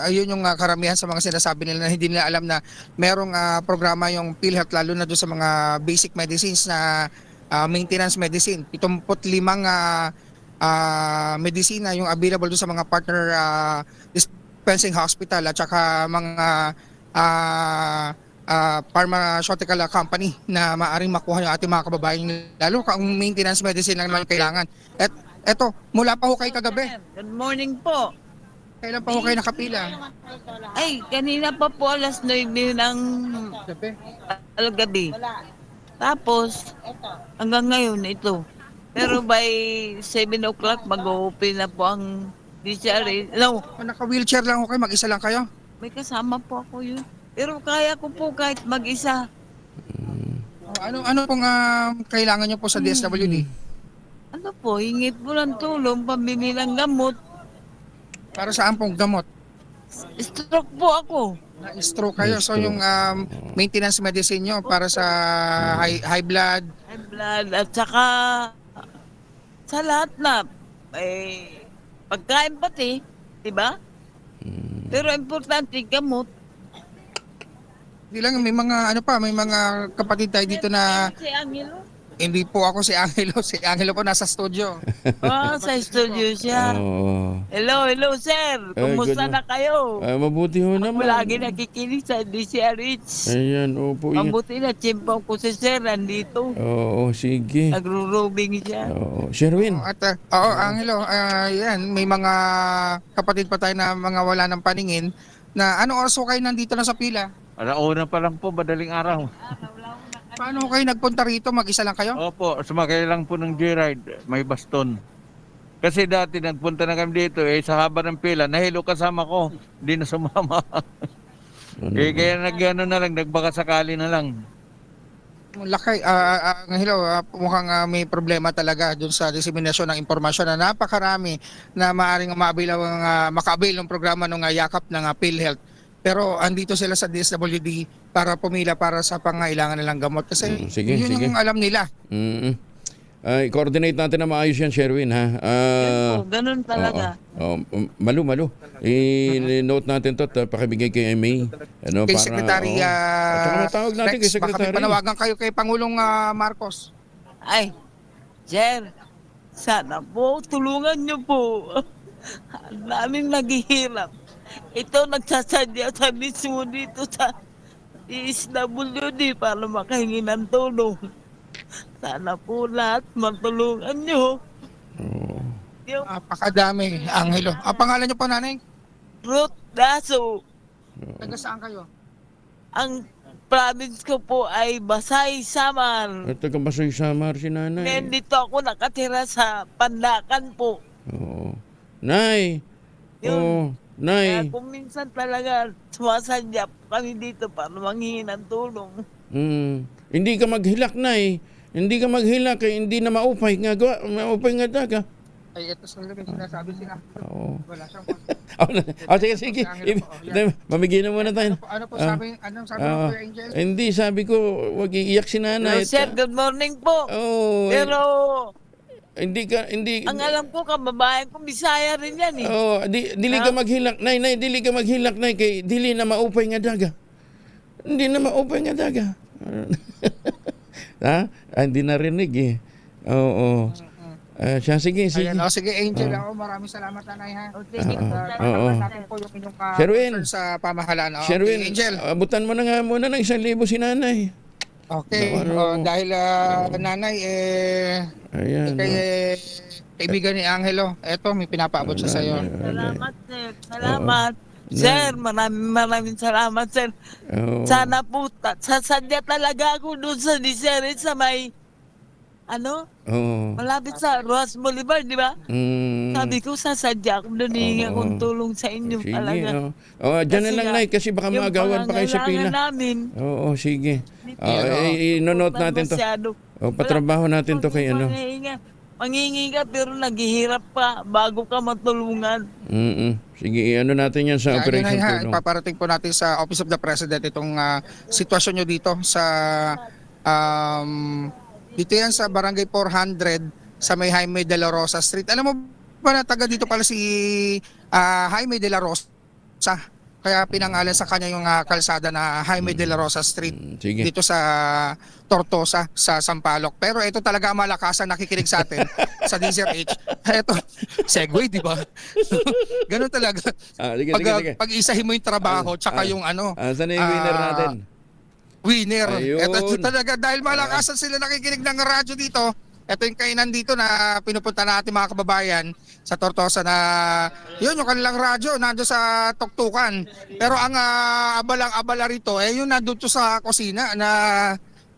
ayun yung karamihan sa mga sinasabi nila na hindi nila alam na merong programa yung PhilHealth lalo na doon sa mga basic medicines na maintenance medicine. 75 medisina yung available doon sa mga partner dispensing hospital at saka mga pharmaceutical company na maaring makuha yung ating mga kababayan lalo kung maintenance medicine lang naman kailangan. At eto, mula pa ho kayo kagabi. Good morning po. Kailan pa ho kayo nakapila? Ay, kanina pa po 9:00 ng gabi. Tapos, hanggang ngayon ito. Pero by 7 o'clock mag-open na po ang DCRH. No. Naka-wheelchair lang ho kayo? Mag-isa lang kayo? May kasama po ako yun. Pero kaya ko po kahit mag-isa. Ano pong kailangan nyo po sa DSWD? Ano po, hingit po ng tulong, pambili ng gamot. Para saan pong gamot? Stroke po ako. Na-stroke kayo, so yung maintenance medicine nyo para sa high blood? High blood at saka sa lahat na pagkain pati, diba? Pero importante gamot. Hindi lang, may mga may mga kapatid tayo dito na Si Angelo? hindi po ako si Angelo. Si Angelo po nasa studio. Sa studio siya. Hello, sir. Kumusta na kayo? Mabuti ho naman. Ako lagi nakikinig sa DCRH. Ayan, opo. Mabuti na, chimpaw ko si sir nandito. Oo, sige. Nagro-roaming siya. Oo, Sherwin. At Angelo, yan, may mga kapatid pa tayo na mga wala ng paningin na anong oras ko kayo nandito na sa pila? Alauna pa lang po, madaling araw. Paano kayo nagpunta rito? Mag-isa lang kayo? Opo, sumakay lang po ng Joyride, may baston. Kasi dati nagpunta na kami dito, sa haba ng pila, nahilo kasama ko, hindi na sumama. Kaya nag-ano na lang, nagbaka sakali na lang. Lakay, Angelo, mukhang may problema talaga dun sa disseminasyon ng impormasyon na napakarami na maaaring makaavail ng programa ng yakap ng PhilHealth. Pero andito sila sa DSWD para pumila para sa pangailangan nilang gamot kasi yun yung alam nila. I-coordinate natin na maayos yan, Sherwin, ha? Ganun talaga. Malu. I-note natin to at pakibigay kay MA. Ano, Kay para, Secretary tawag natin kay Rex, baka Secretary. panawagan kayo kay Pangulong Marcos. Ay, Jer, sana po, tulungan niyo po. Ang daming naghihirap. Ito nagsasadya sa mismo dito sa DSWD para makahingi ng tulong. Sana po lahat matulungan niyo. Napakadami, Angelo. Ang pangalan niyo po, nanay? Ruth Daso. Taga saan kayo? Ang province ko po ay Basay, Samar. At taga Basay, Samar si nanay. Nandito ako nakatira sa Pandakan po. Oo. Nay! Yun. Nay! Kaya kung minsan talaga sumasadya po kami dito para manghingi ng tulong. Hindi ka maghilak, Nay. Hindi ka maghilak, hindi na maupay nga daga. Ay, ito sa mga sinasabi sila. Oo. Wala siyang... Sige. Mamigay na muna tayo. Ano po sabi? Anong sabi mo, Kuya Angel? Hindi, sabi ko, wag iiyak si nanay. Sir, good morning po. Pero... Hindi. Ang alam ko, kababayan ko, Bisaya rin yan eh. Dili ka maghilak, Nay, dili ka maghilak, Nay, kay dili na maupay nga daga. Hindi na maupay nga daga. Ha? Hindi narinig eh. Oo. Sige. Ayan, sige, Angel, maraming salamat, nanay, ha? Natin po yung inyong Sherwin, sa pamahalaan. Sherwin, Angel. abutan mo na nga muna ng 1,000 si nanay. Okay, dahil nanay, Ayan. kaibigan ni Angelo, eto, may pinapaabot siya sa'yo. Salamat, sir. Salamat. Sir, maraming salamat, sir. Sana po, sasadya talaga ako doon sa Diserit sa may, malapit sa Rojas Boulevard, di ba? Sabi ko, sasadya ako doon, hihingi akong tulong sa inyo talaga. Dyan na lang, Nay, kasi baka maagawan pa kayo sa pila. Namin. Oo, sige. Inonote natin to. Patrabaho natin to kay ano. Mangingi ka pero naghihirap pa bago ka matulungan. Sige, natin yan sa Operation Tulong. Paparating po natin sa Office of the President itong sitwasyon nyo dito sa dito yan sa Barangay 400 sa may Jaime de la Rosa Street. Alam mo ba na taga dito pala si Jaime de la Rosa? Kaya pinangalan sa kanya yung kalsada na Jaime de la Rosa Street dito sa Tortosa, sa Sampaloc. Pero ito talaga ang malakasan nakikinig sa atin sa DZRH. Ito, segue, di ba? Ganun talaga. Sige. Pag-isahin mo yung trabaho, tsaka yung saan yung winner natin? Winner. Ayun. Ito talaga, dahil malakasan sila nakikinig ng radyo dito. Ito yung kainan dito na pinupunta natin mga kababayan sa Tortosa na yun yung kanilang radyo nandoon sa tuktukan. Pero ang abalang-abala rito yun nandoon to sa kusina na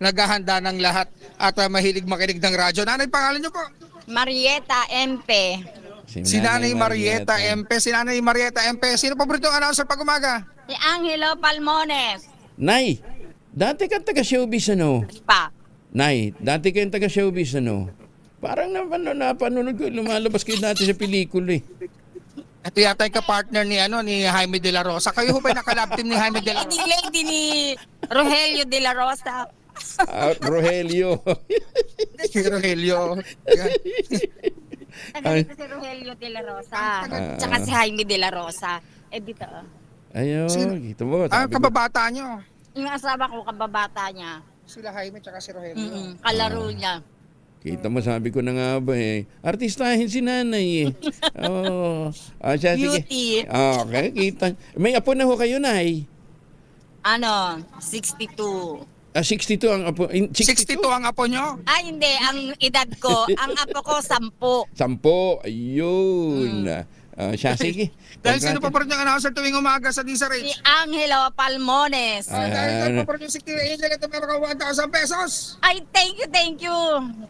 naghahanda ng lahat at mahilig makinig ng radyo. Nanay, pangalan niyo po? Marieta MP. Si Nanay Marieta MP. Si Nanay Marieta MP. Sino paborito ang announcer pag umaga? Si Angelo Palmones. Nay, dati ka taga-showbiz Pa. Nay, dati kayong taga-showbiz, Parang napanood ko, lumalabas kayo dati sa pelikula eh. Ito yata yung ka-partner ni Jaime de la Rosa. Kayo ho ba nakalab team ni Jaime de la Rosa? Lady ni Rogelio de la Rosa. Rogelio. Si Rogelio. Dito si Rogelio de la Rosa. Tsaka si Jaime de la Rosa. Dito. Ayun, ito mo. Kababata nyo. Yung asawa ko, kababata niya. Sila Jaime tsaka si Rogelio. Kalaro niya. Kita mo, sabi ko na nga ba artistahin si nanay eh. Siya, Beauty. sige. Okay, kita. May apo na ho kayo, Nay? 62. 62 ang apo. 62 ang apo nyo? Ay, hindi. Ang edad ko, ang apo ko, 10. 10. Ayun. Siya, sige. Dahil sino pa rin yung announcer tuwing umaga sa DZRH? Si Angelo Palmones. Dahil pa rin yung si Kuya Angel ito meron ka 1,000 pesos. Ay, thank you.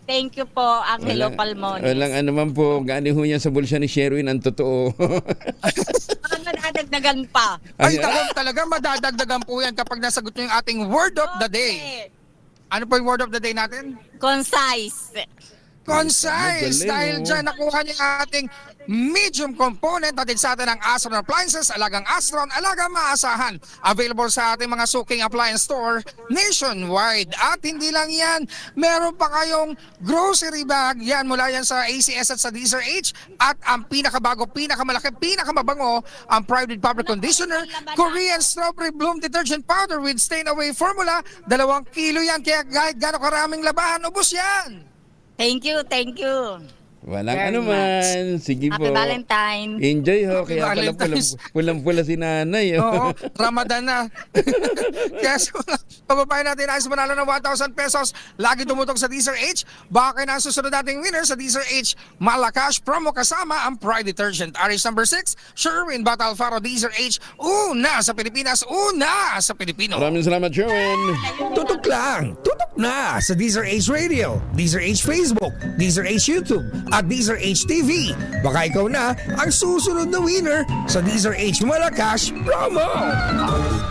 Thank you po, Angelo Palmones. Walang naman po. Gani ho yan sa bulsa ni Sherwin ang totoo. Baka madadagdagan pa. Ay, talagang madadagdagan po yan kapag nasagot nyo yung ating word of the day. Ano po yung word of the day natin? Concise. Concise! Magaling, Dahil oh. dyan nakuha niya ang ating medium component natin sa atin ng Astron Appliances, alagang Astron, alagang maasahan. Available sa ating mga suking appliance store nationwide. At hindi lang yan, meron pa kayong grocery bag. Yan, mula yan sa ACS at sa Deezer H. At ang pinakabago, pinakamalaki, pinakamabango, ang Pride with Fabric Conditioner, Korean Strawberry Bloom Detergent Powder with Stain Away Formula. 2 kilo yan, kaya kahit gano'ng karaming labahan, ubos yan! Thank you, thank you. Walang Very anuman. Sige Happy po. Valentine. Enjoy ho. Happy Kaya pala Valentine's. pulang-pula si nanay. Oo, Ramadan na. Kaya sa mga kababayan natin ay manalo ng 1,000 pesos, lagi tumutok sa Deezer H. Baka na ang susunod nating winner sa Deezer H, Malacash promo kasama ang Pride Detergent. RH number 6, Sherwin Bata Alfaro, Deezer H. Una sa Pilipinas, una sa Pilipino. Maraming salamat, Sherwin. Tutok lang, tutok na sa Deezer H Radio, Deezer H Facebook, Deezer H YouTube, at Deezer H TV. Baka ikaw na ang susunod na winner sa Deezer H Malacash promo.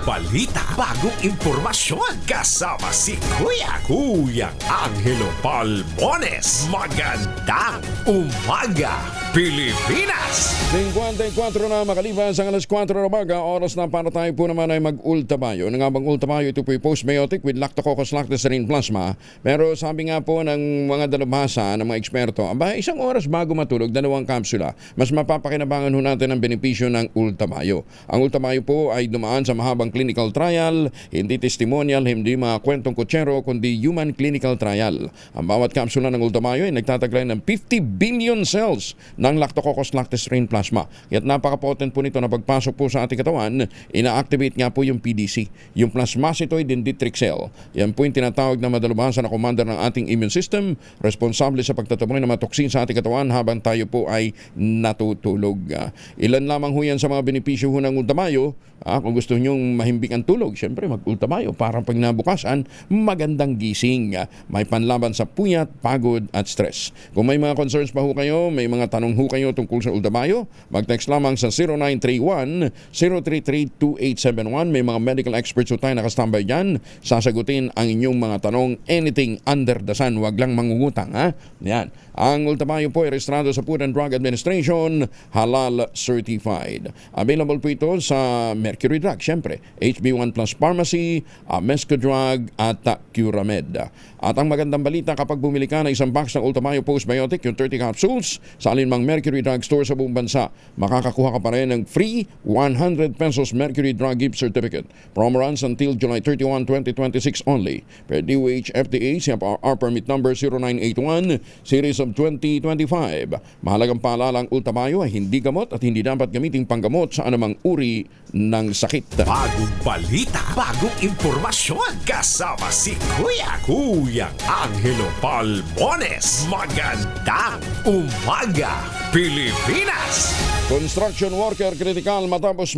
Balita, bagong impormasyon, kasama si Kuyang Angelo Palmones. Magandang umaga, Pilipinas! 54 na makalipas ang alas 4 na umaga, oras na para tayo po naman ay mag-ultamayo. Ano nga bang ultamayo? Ito po yung postbiotic with Lactococcus lactoserine plasma. Pero sabi nga po ng mga dalubhasa, ng mga eksperto, aba, isang oras bago matulog, 2 kapsula. Mas mapapakinabangan ho natin ang benepisyo ng ultamayo. Ang ultamayo po ay dumaan sa mahabang clinical trial, hindi testimonial, hindi mga kwentong kutsero, kundi human clinical trial. Ang bawat kapsula ng ultamayo ay nagtataglay ng 50 billion cells ng Lactococcus lactoserine plasma. Kaya't napaka-potent po nito na pagpasok po sa ating katawan, ina-activate nga po yung PDC, yung plasmacytoid dendritic cell. Yan po yung tinatawag na madalubhasa na commander ng ating immune system, responsable sa pagtataboy ng mga toksin sa ating katawan habang tayo po ay natutulog. Ilan lamang ho yan sa mga benepisyo ho ng ultamayo. Kung gusto nyong mahimbing ang tulog, syempre mag-ultamayo para pag nabukasan, magandang gising. May panlaban sa puyat, pagod at stress. Kung may mga concerns pa ho kayo, may mga tanong ho kayo tungkol sa ultamayo, mag-text lamang sa 0931-033-2871. May mga medical experts ho tayo nakastambay dyan. Sasagutin ang inyong mga tanong, anything under the sun. Huwag lang mangungutang. Yan. Ang ultamayo po ay registrado sa Food and Drug Administration, halal certified. Available po ito sa Mercury Drug, syempre, HB1 Plus Pharmacy, Mesco Drug at Curamed. At ang magandang balita, kapag bumili ka ng isang box ng Ultamayo Postbiotic, yung 30 capsules, sa alinmang Mercury Drug Store sa buong bansa, makakakuha ka pa rin ng free 100 pesos Mercury Drug Gift Certificate. Promo runs until July 31, 2026 only. Per DOH FDA, CFR permit number 0981, series of 2025. Mahalagang paalala, ang Ultamayo ay hindi gamot at hindi dapat gamiting panggamot sa anumang uri ng sakit. Bagong balita, bagong impormasyon, kasama si Kuyang Angelo Palmones. Magandang umaga, Pilipinas! Construction worker kritikal matapos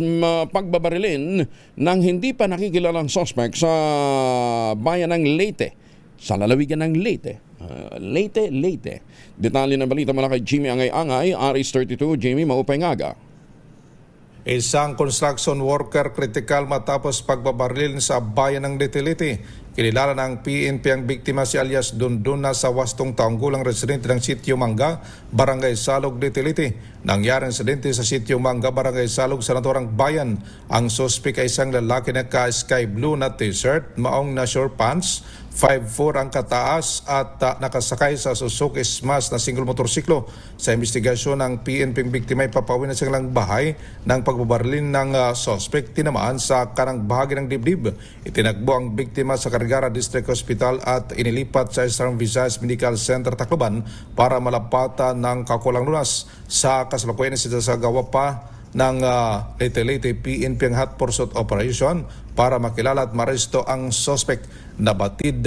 pagbabarilin ng hindi pa nakikilalang suspect sa bayan ng Leyte, sa lalawigan ng Leyte. Leyte. Detalye ng balita mula kay Jimmy Angay-Angay, Aris 32. Jimmy, maupay ngaga. Isang construction worker kritikal matapos pagbabaril sa bayan ng Leyte. Kinilala ng PNP ang biktima si alias Dunduna sa 8 taong gulang residente ng Sitio Manga, Barangay Salog, Leyte. Nangyari ang insidente sa Sitio Manga, Barangay Salog sa naturang bayan. Ang suspect ay isang lalaki na ka-sky blue na t-shirt, maong na short pants, 5'4" ang kataas at nakasakay sa Suzuki Smash na single motorsiklo. Sa investigasyon ng PNP, ang biktima ay papawin na silang bahay ng pagbabarilin ng suspect, tinamaan sa kanang bahagi ng dibdib. Itinagbo ang biktima sa Carigara District Hospital at inilipat sa Eastern Visayas Medical Center, Tacloban para malapatan ng kakulang lunas. Sa kasalukuyan sa gawa pa ng Leyte PNP ang hot pursuit operation para makilala at maresto ang suspect. Nabatid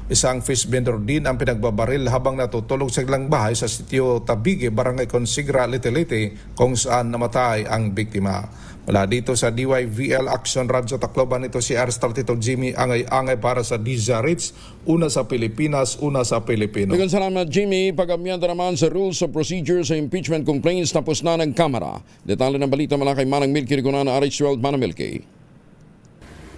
isang fish vendor din ang pinagbabaril habang natutulog sa ilang bahay sa Sitio Tabige, Barangay Consigra, Leyte, kung saan namatay ang biktima. Mula dito sa DYVL Action Radio Tacloban, ito si R32 Jimmy Angay-Angay para sa DZRH, una sa Pilipinas, una sa Pilipino. Maraming salamat, Jimmy. Pag-amyanda naman sa rules of procedure sa impeachment complaints, tapos na ng Kamara. Detalye ng balita mula kay Manang Milky Rigonana, RH12, Manang Milky.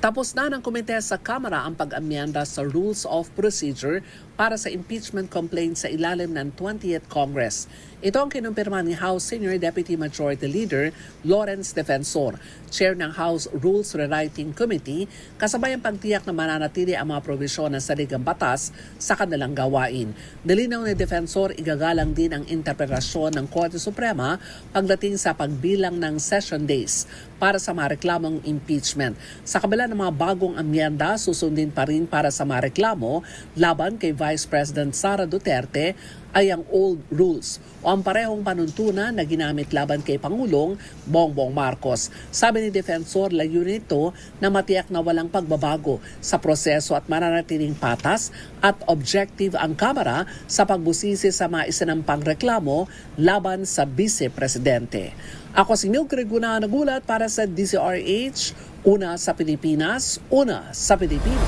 Tapos na ng komite sa Kamara ang pag-amyenda sa Rules of Procedure para sa impeachment complaint sa ilalim ng 20th Congress. Ito ang kinumpirma ni House Senior Deputy Majority Leader Lawrence Defensor, chair ng House Rules Rewriting Committee, kasabay ang pagtiyak na mananatili ang mga probisyon ng saligang batas sa kanilang gawain. Nilinaw ni Defensor, igagalang din ang interpretasyon ng Korte Suprema pagdating sa pagbilang ng session days para sa mga reklamong impeachment. Sa kabila ng mga bagong amyenda, susundin pa rin para sa mga reklamo laban kay Vice President Sara Duterte ay ang old rules o ang parehong panuntunan na ginamit laban kay Pangulong Bongbong Marcos. Sabi ni Defensor, layunin ito na matiyak na walang pagbabago sa proseso at mananatiling patas at objective ang Kamara sa pagbusisi sa mga isinampang reklamo laban sa Vice Presidente. Ako si Neil Greguna, nagulat para sa DZRH, una sa Pilipinas, una sa Pilipino.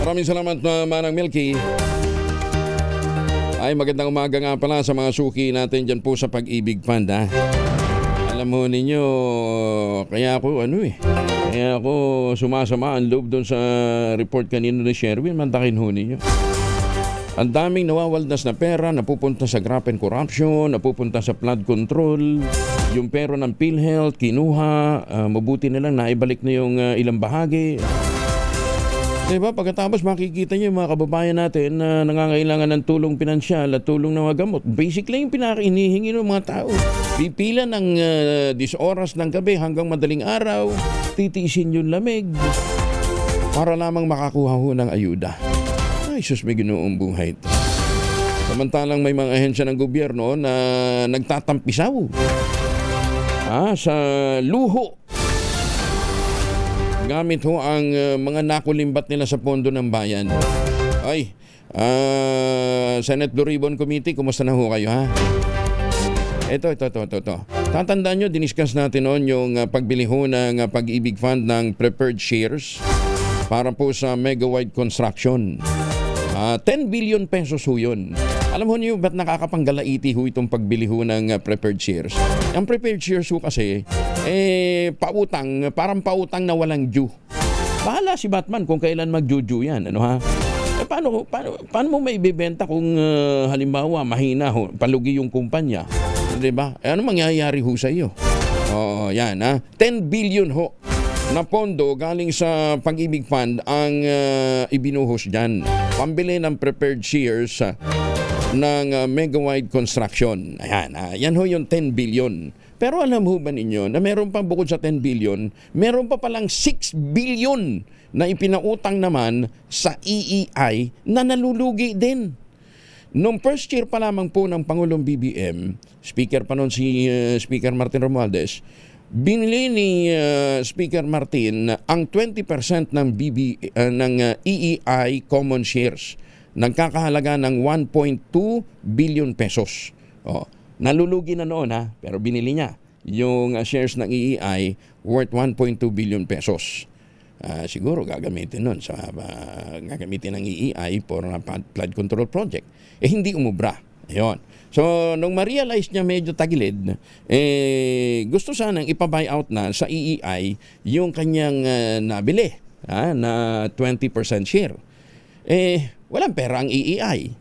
Maraming salamat na Manang Milky. Ay, magandang umaga nga pala sa mga suki natin dyan po sa Pag-ibig Fund, ha? Alam mo ninyo, kaya ako sumasama ang loob doon sa report kanino ni Sherwin, mantakin ho ninyo. Ang daming nawawaldas na pera, napupunta sa graft and corruption, napupunta sa flood control, yung pera ng PhilHealth, kinuha, mabuti na lang naibalik na yung ilang bahagi. Diba? Pagkatapos makikita niyo yung mga kababayan natin na nangangailangan ng tulong pinansyal at tulong ng mga gamot. Basic lang yung pinaka-inihingi ng mga tao. Pipila ng 10 oras ng gabi hanggang madaling araw, titiisin yung lamig para lamang makakuha ho ng ayuda. Ay, sus, may ginoong buhay ito. Samantalang may mga ahensya ng gobyerno na nagtatampisaw sa luho. Gamit ho ang mga nakulimbat nila sa pondo ng bayan. Ay, Senate Blue Ribbon Committee, kumusta na ho kayo, ha? Ito. Tatandaan nyo, diniscuss natin noon yung pagbili ho ng Pag-ibig Fund ng preferred shares para po sa mega-wide construction. 10 billion pesos ho yun. Alam ho niyo ba't nakakapanggalaiti ho itong pagbili ho ng preferred shares? Ang preferred shares ho kasi, pautang, parang pautang na walang due. Bahala si Batman kung kailan mag-due yan. Ano ha? Paano mo maibibenta kung halimbawa mahina ho, palugi yung kumpanya? Diba? Ano mangyayari ho sa iyo? Yan ha. 10 billion ho na pondo galing sa Pag-ibig Fund ang ibinuhos dyan. Pambili ng preferred shares ng mega-wide construction. Ayan, yan ho yung 10 billion. Pero alam ho ba ninyo na meron pa bukod sa 10 billion, meron pa palang 6 billion na ipinautang naman sa EEI na nalulugi din. Noong first year pa lamang po ng Pangulong BBM, speaker pa noon si Speaker Martin Romualdez, binili ni Speaker Martin ang 20% ng EEI common shares. Nagkakahalaga ng 1.2 billion pesos. Nalulugi na noon, ha, pero binili niya yung shares ng EEI worth 1.2 billion pesos. Siguro gagamitin nun gagamitin ng EEI for flood control project. Hindi umubra. Ayun. So, nung ma-realize niya medyo tagilid, gusto sanang ipa-buy out na sa EEI yung kanyang nabili na 20% share. Walang pera ang EEI.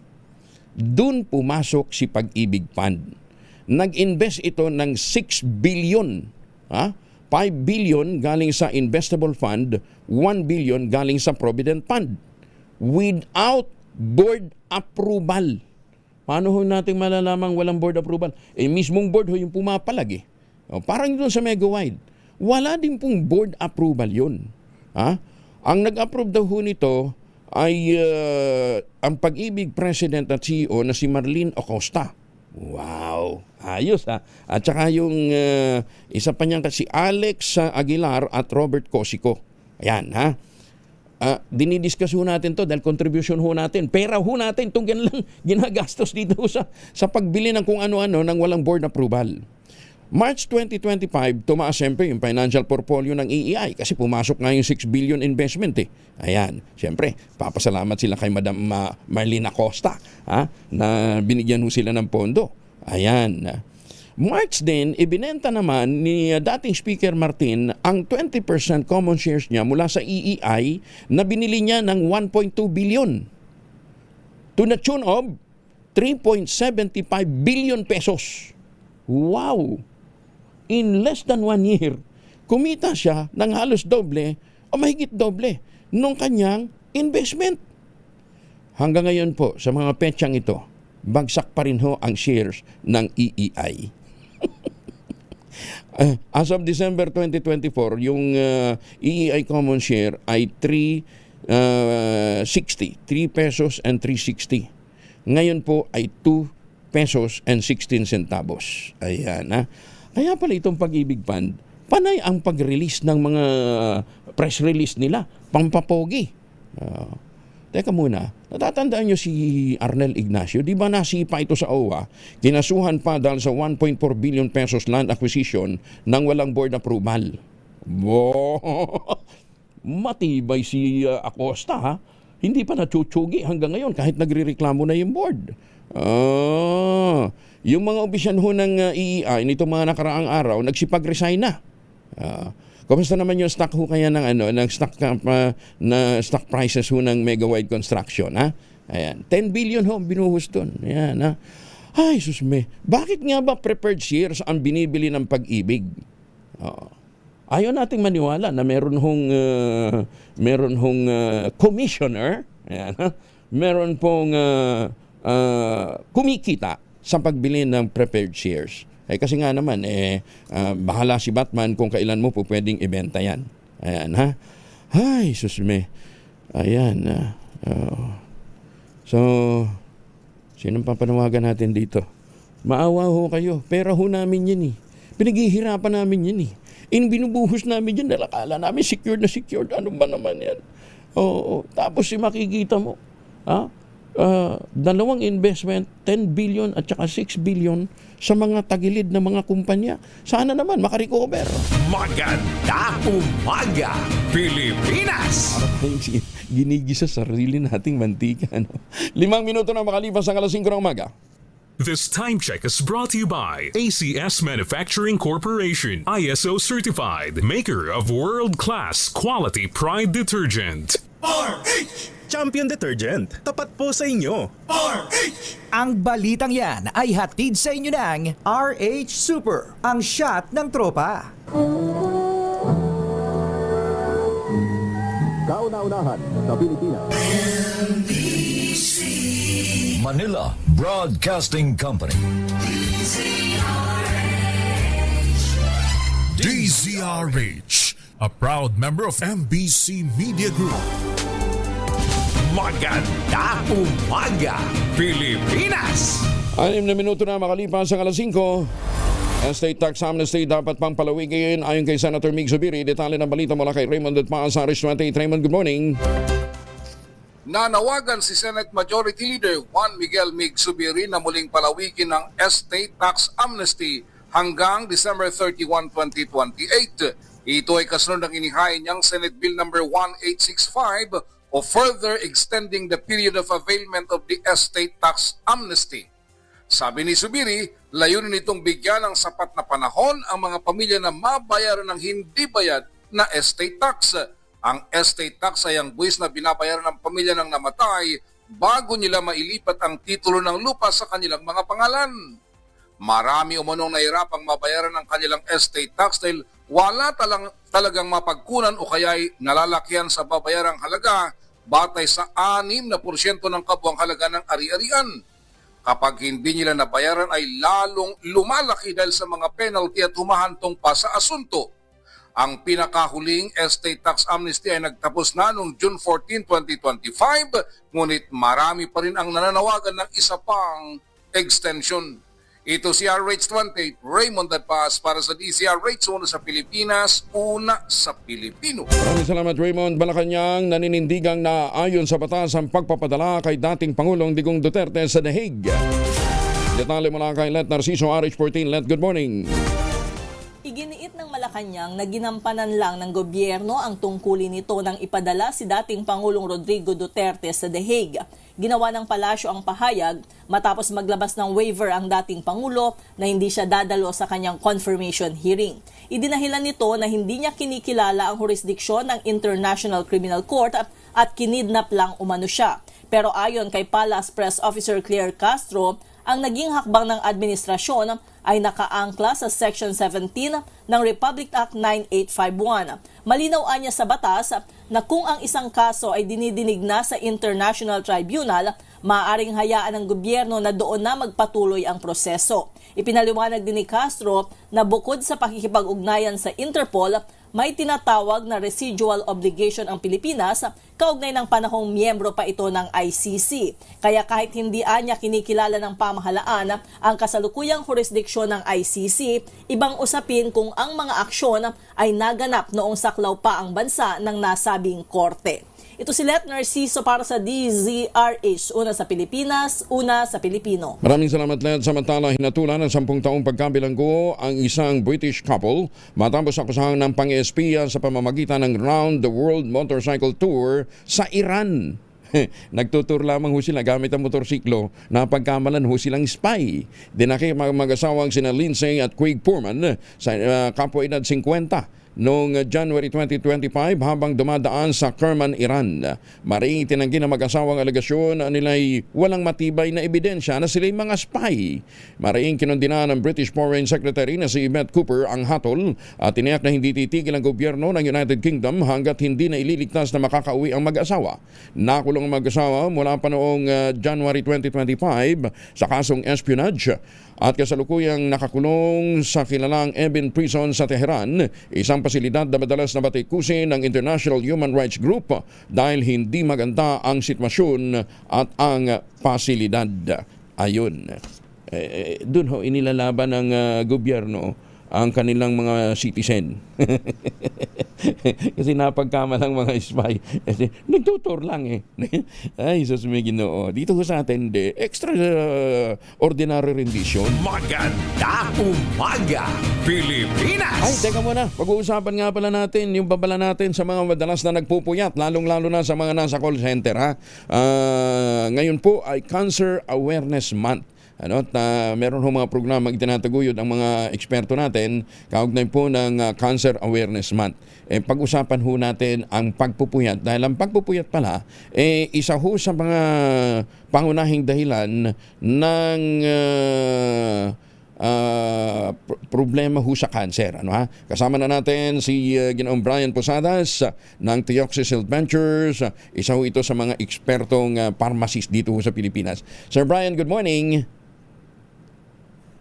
Doon pumasok si Pag-ibig Fund. Nag-invest ito ng 6 billion. 5 billion galing sa investable fund, 1 billion galing sa provident fund. Without board approval. Paano ho natin malalamang walang board approval? Mismong board ho yung pumapalag. Parang doon sa mega-wide. Wala din pong board approval yun. Ang nag-approve daw ho nito ay ang Pag-ibig President at CEO na si Marlene Acosta. Wow! Ayos ha. At saka yung isa pa niyang si Alex Aguilar at Robert Cosico. Ayan ha. Dinidiscuss ho natin to dahil contribution ho natin. Pera ho natin itong ginagastos dito sa pagbili ng kung ano-ano ng walang board approval. March 2025, tumaas siyempre yung financial portfolio ng EEI kasi pumasok nga yung 6 billion investment Ayan, siyempre, papasalamat sila kay Madam Marlene Acosta na binigyan ho sila ng pondo. Ayan. March din, ibinenta naman ni dating Speaker Martin ang 20% common shares niya mula sa EEI na binili niya ng 1.2 billion to the tune of 3.75 billion pesos. Wow! In less than 1 year, kumita siya ng halos doble o mahigit doble nung kanyang investment. Hanggang ngayon po, sa mga petsang ito, bagsak pa rin ho ang shares ng EEI. As of December 2024, yung EEI common share ay 3 pesos and 360. Ngayon po ay 2 pesos and 16 centavos. Ayan ha. Kaya pala itong Pag-ibig Fund, panay ang pag-release ng mga press release nila, pampapogi. Teka muna, natatandaan nyo si Arnel Ignacio, di ba nasipa ito sa OWA, kinasuhan pa dahil sa 1.4 billion pesos land acquisition nang walang board approval. Matibay si Acosta ha, hindi pa natsuchugi hanggang ngayon kahit nagrereklamo na yung board. Yung mga opisyal ho ng EEI nito mga nakaraang araw, nagsipag-resign na. Kumusta naman yung stock ho kaya ng stock stock prices ho ng Megawide Construction, ha? Ayan, 10 billion ho binuhos doon. Ayan, ha? Ay, susme. Bakit nga ba preferred shares ang binibili ng Pag-ibig? Ayaw nating maniwala na meron hong commissioner, ayan, ha? Meron pong kumikita sa pagbili ng preferred shares. Kasi nga naman, bahala si Batman kung kailan mo po pwedeng ibenta yan. Ayan, ha? Ay, susme. Ayan. So, sinong papanawagan natin dito? Maawa ho kayo. Pera ho namin yan eh. Pinaghihirapan namin yan eh. Binubuhos namin yan. Akala namin secured na secured. Ano ba naman yan? Oo. Tapos makikita mo, dalawang investment, 10 billion at saka 6 billion sa mga tagilid na mga kumpanya. Sana naman makarecover. Magandang umaga, Pilipinas! Ginigisa sa sarili nating mantika. 5 minuto na makalipas ang alas 5 ng umaga. This time check is brought to you by ACS Manufacturing Corporation, ISO certified, maker of world-class quality Pride detergent. RH! Champion Detergent, tapat po sa inyo. RH! Ang balitang yan ay hatid sa inyo ng RH Super, ang shot ng tropa. Kauna-unahan sa Pilipinas. Manila Broadcasting Company. DZRH, a proud member of MBC Media Group. Magandang umaga, Pilipinas! 6 na minuto na makalipas ang alas 5. Estate tax amnesty dapat pang palawigin ayon kay Senator Mig Zubiri. Detalye ng balita mula kay Raymond at Paz sa Aris 28. Raymond, good morning. Nanawagan si Senate Majority Leader Juan Miguel Mig Zubiri na muling palawigin ng estate tax amnesty hanggang December 31, 2028. Ito ay kasunod ng inihain niyang Senate Bill number 1865 o further extending the period of availment of the estate tax amnesty. Sabi ni Zubiri, layunin nitong bigyan ng sapat na panahon ang mga pamilya na mabayaran ng hindi bayad na estate tax. Ang estate tax ay ang buwis na binabayaran ng pamilya ng namatay bago nila mailipat ang titulo ng lupa sa kanilang mga pangalan. Marami umunong nahirapang mabayaran ng kanilang estate tax dahil wala talagang mapagkunan o kaya'y nalalakihan sa babayarang halaga batay sa 6% ng kabuang halaga ng ari-arian. Kapag hindi nila nabayaran ay lalong lumalaki dahil sa mga penalty at humahantong pa sa asunto. Ang pinakahuling estate tax amnesty ay nagtapos na noong June 14, 2025, ngunit marami pa rin ang nananawagan ng isa pang extension. Ito si RH28, Raymond at Paz para sa DZRH, una sa Pilipinas, una sa Pilipino. Maraming salamat Raymond. Malacanang naninindigang na ayon sa batas ang pagpapadala kay dating Pangulong Digong Duterte sa The Hague. Detalye mula kay Let Narciso, RH14. Let, good morning. Iginiit ng Malacanang na ginampanan lang ng gobyerno ang tungkulin nito nang ipadala si dating Pangulong Rodrigo Duterte sa The Hague. Ginawa ng palasyo ang pahayag matapos maglabas ng waiver ang dating Pangulo na hindi siya dadalo sa kanyang confirmation hearing. Idinahilan nito na hindi niya kinikilala ang jurisdiksyon ng International Criminal Court at kinidnap lang umano siya. Pero ayon kay Palace Press Officer Claire Castro, ang naging hakbang ng administrasyon ay nakaangkla sa Section 17 ng Republic Act 9851. Malinaw niya sa batas na kung ang isang kaso ay dinidinig na sa International Tribunal, maaaring hayaan ng gobyerno na doon na magpatuloy ang proseso. Ipinaliwanag din ni Castro na bukod sa pakikipag-ugnayan sa Interpol, may tinatawag na residual obligation ang Pilipinas kaugnay ng panahong miyembro pa ito ng ICC. Kaya kahit hindi niya kinikilala ng pamahalaan ang kasalukuyang jurisdiksyon ng ICC, ibang usapin kung ang mga aksyon ay naganap noong saklaw pa ang bansa ng nasabing korte. Ito si Let Narciso para sa DZRH. Una sa Pilipinas, una sa Pilipino. Maraming salamat, Led. Samantala, hinatulan ng 10 taong pagkabilanggo ang isang British couple matapos akusahan ng pang-espiya sa pamamagitan ng Round the World Motorcycle Tour sa Iran. Nagtutur lamang ho sila gamit ang motorsiklo na pagkamalan ho silang spy. Dinaki mag-asawang sina Lindsay at Craig Poorman sa kapwa-edad 50 noong January 2025 habang dumadaan sa Kerman, Iran. Maring itinanggi ng mag-asawang alegasyon na nila'y walang matibay na ebidensya na sila'y mga spy. Maring kinundina ng British Foreign Secretary na si Matt Cooper ang hatol at tiniyak na hindi titigil ang gobyerno ng United Kingdom hanggat hindi na ililigtas na makakauwi ang mag-asawa. Nakulong ang mag-asawa mula pa noong January 2025 sa kasong espionage at kasalukuyang nakakulong sa kilalang Evin Prison sa Tehran, isang pasilidad na madalas na batikusin ng International Human Rights Group dahil hindi maganda ang sitwasyon at ang pasilidad. Ayun. Doon ho inilalaban ng gobyerno ang kanilang mga citizen. Kasi napagkamalang mga spy. Kasi nagtutur lang eh. Ay, sus may Ginoo. Dito ko sa atin, extra ordinary rendition. Magandang umaga, Pilipinas! Ay, teka muna. Pag-uusapan nga pala natin yung babala natin sa mga madalas na nagpupuyat, lalong-lalo na sa mga nasa call center. Ngayon po ay Cancer Awareness Month. At meron ho mga programang itinataguyod ang mga eksperto natin kaugnay po ng Cancer Awareness Month. Pag-usapan ho natin ang pagpupuyat dahil ang pagpupuyat pala isa ho sa mga pangunahing dahilan ng problema ho sa cancer. Kasama na natin si Ginoong Brian Posadas ng Theoxis Health Ventures. Isa ho ito sa mga ekspertong pharmacist dito ho sa Pilipinas. Sir Brian, good morning.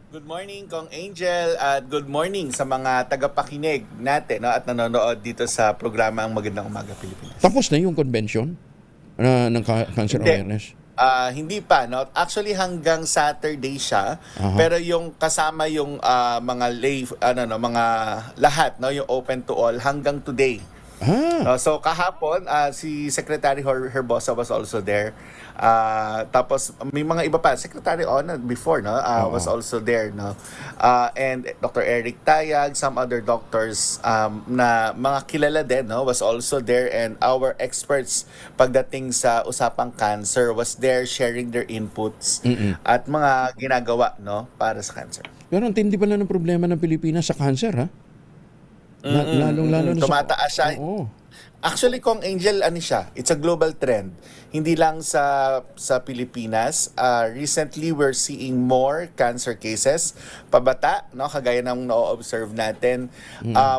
Good morning, Kong Angel, at good morning sa mga tagapakinig natin at nanonood dito sa programa Ang Magandang Umaga, Pilipinas. Tapos na yung convention ng cancer awareness? Hindi pa, no? Actually hanggang Saturday siya, pero yung kasama yung mga mga lahat, no, yung open to all hanggang today. So kahapon si Secretary Herbosa was also there. Tapos may mga iba pa, Secretary Ona before, no, was also there, no. And Dr. Eric Tayag, some other doctors na mga kilala din, no, was also there, and our experts pagdating sa usapang cancer was there sharing their inputs at mga ginagawa, no, para sa cancer. Pero ang tindi pala ng problema ng Pilipinas sa cancer, ha? Lalong-lalo na tumataas siya. Actually, Kong Angel, it's a global trend. Hindi lang sa Pilipinas. Recently, we're seeing more cancer cases. Pabata, no, kagaya ng na-observe natin.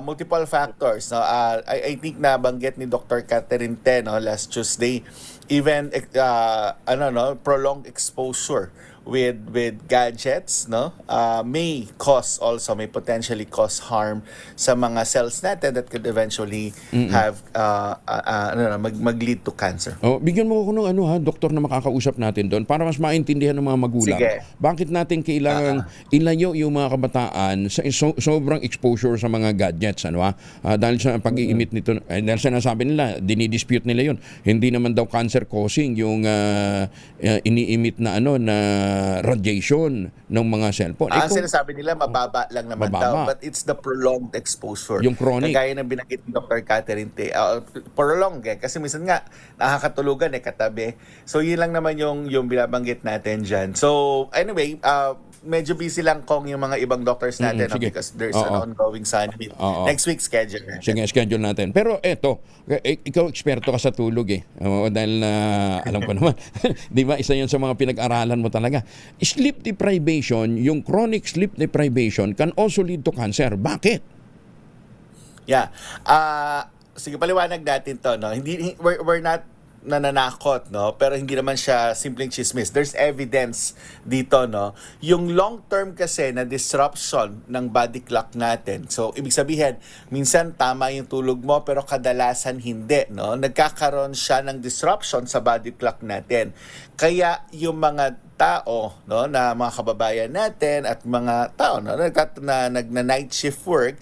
Multiple factors. No? I think nabanggit ni Dr. Catherine Te, no, last Tuesday, even prolonged exposure with gadgets, no, may potentially cause harm sa mga cells natin that could eventually have mag-lead to cancer. Bigyan mo ko ng doktor na makakausap natin doon para mas maintindihan ng mga magulang. Sige. Bakit natin kailangan ilayo yung mga kabataan sa sobrang exposure sa mga gadgets, dahil sa pag-iimit nito, dahil sinasabi nila, dinidispute nila yun. Hindi naman daw cancer causing yung iniimit na radiation ng mga cellphone. Ang sinasabi nila, mababa lang naman daw. But it's the prolonged exposure. Yung chronic. Kagaya ng binanggit ni Dr. Catherine prolonged kasi minsan nga, nakakatulugan katabi. So, yun lang naman yung binabanggit natin dyan. So, anyway, medyo busy lang kung yung mga ibang doctors natin because there's an ongoing summit. Next week schedule natin. Sige, schedule natin. Pero eto, ikaw eksperto ka sa tulog dahil alam ko naman, di ba, isa yun sa mga pinag-aralan mo talaga. Sleep deprivation, yung chronic sleep deprivation can also lead to cancer. Bakit? Yeah. Sige, paliwanag natin to. No? We're not nananakot, no? Pero hindi naman siya simpleng chismis. There's evidence dito, no? Yung long-term kasi na disruption ng body clock natin. So, ibig sabihin, minsan tama yung tulog mo pero kadalasan hindi, no? Nagkakaroon siya ng disruption sa body clock natin. Kaya yung mga tao, no, na mga kababayan natin at mga tao na nag-night shift work,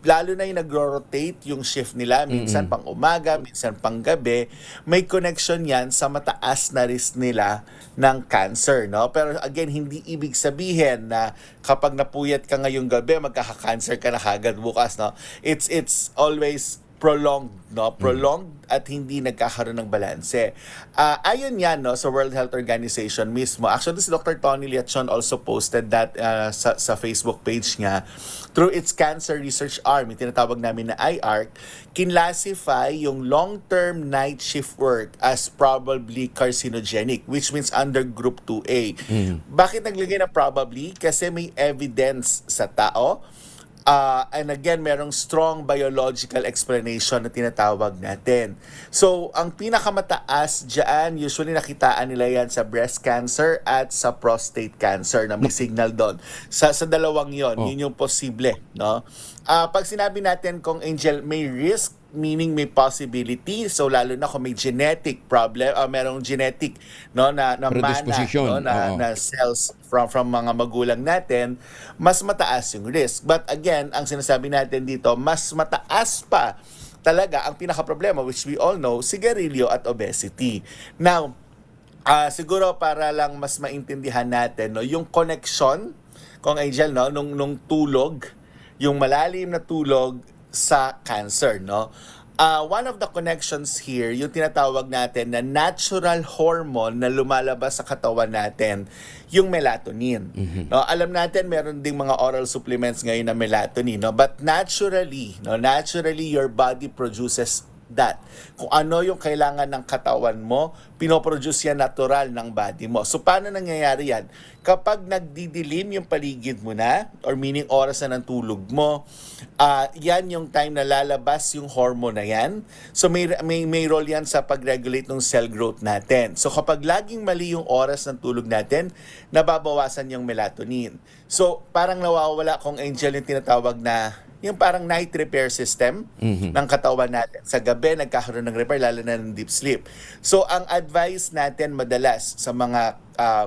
lalo na yung nagro-rotate yung shift nila, minsan pang umaga, minsan pang gabi, may connection yan sa mataas na risk nila ng cancer, no? Pero again, hindi ibig sabihin na kapag napuyat ka ngayong gabi, magkaka-cancer ka na kagad bukas, no? It's always prolonged, no? Prolonged at hindi nagkakaroon ng balanse. Ayon yan, no, sa World Health Organization mismo. Actually, si Dr. Tony Liachon also posted that sa Facebook page niya. Through its cancer research arm, yung tinatawag namin na IARC, kinlassify yung long-term night shift work as probably carcinogenic, which means under group 2A. Bakit naglagay na probably? Kasi may evidence sa tao. And again, merong strong biological explanation na tinatawag natin. So, ang pinakamataas dyan, usually nakitaan nila yan sa breast cancer at sa prostate cancer na may signal doon. Sa dalawang yon, yun yung posible, no? Pag sinabi natin kung Angel, may risk, meaning may possibility, so lalo na kung may genetic problem, merong genetic, no, na mana, no, na cells from mga magulang natin, mas mataas yung risk. But again, ang sinasabi natin dito, mas mataas pa talaga ang pinaka-problema, which we all know, sigarilyo at obesity. Now, siguro para lang mas maintindihan natin, no, yung connection, kung Angel, no, nung tulog, yung malalim na tulog sa cancer, no? One of the connections here, yung tinatawag natin na natural hormone na lumalabas sa katawan natin, yung melatonin. No, alam natin meron ding mga oral supplements ngayon na melatonin, no? But naturally your body produces that. Kung ano yung kailangan ng katawan mo, pinoproduce yan natural ng body mo. So, paano nangyayari yan? Kapag nagdidilim yung paligid mo na, or meaning oras na ng tulog mo, yan yung time na lalabas yung hormone na yan. So, may role yan sa pag-regulate ng cell growth natin. So, kapag laging mali yung oras ng tulog natin, nababawasan yung melatonin. So, parang nawawala kung Angel yung tinatawag na yung parang night repair system ng katawan natin. Sa gabi, nagkakaroon ng repair, lalo na ng deep sleep. So, ang advice natin madalas sa mga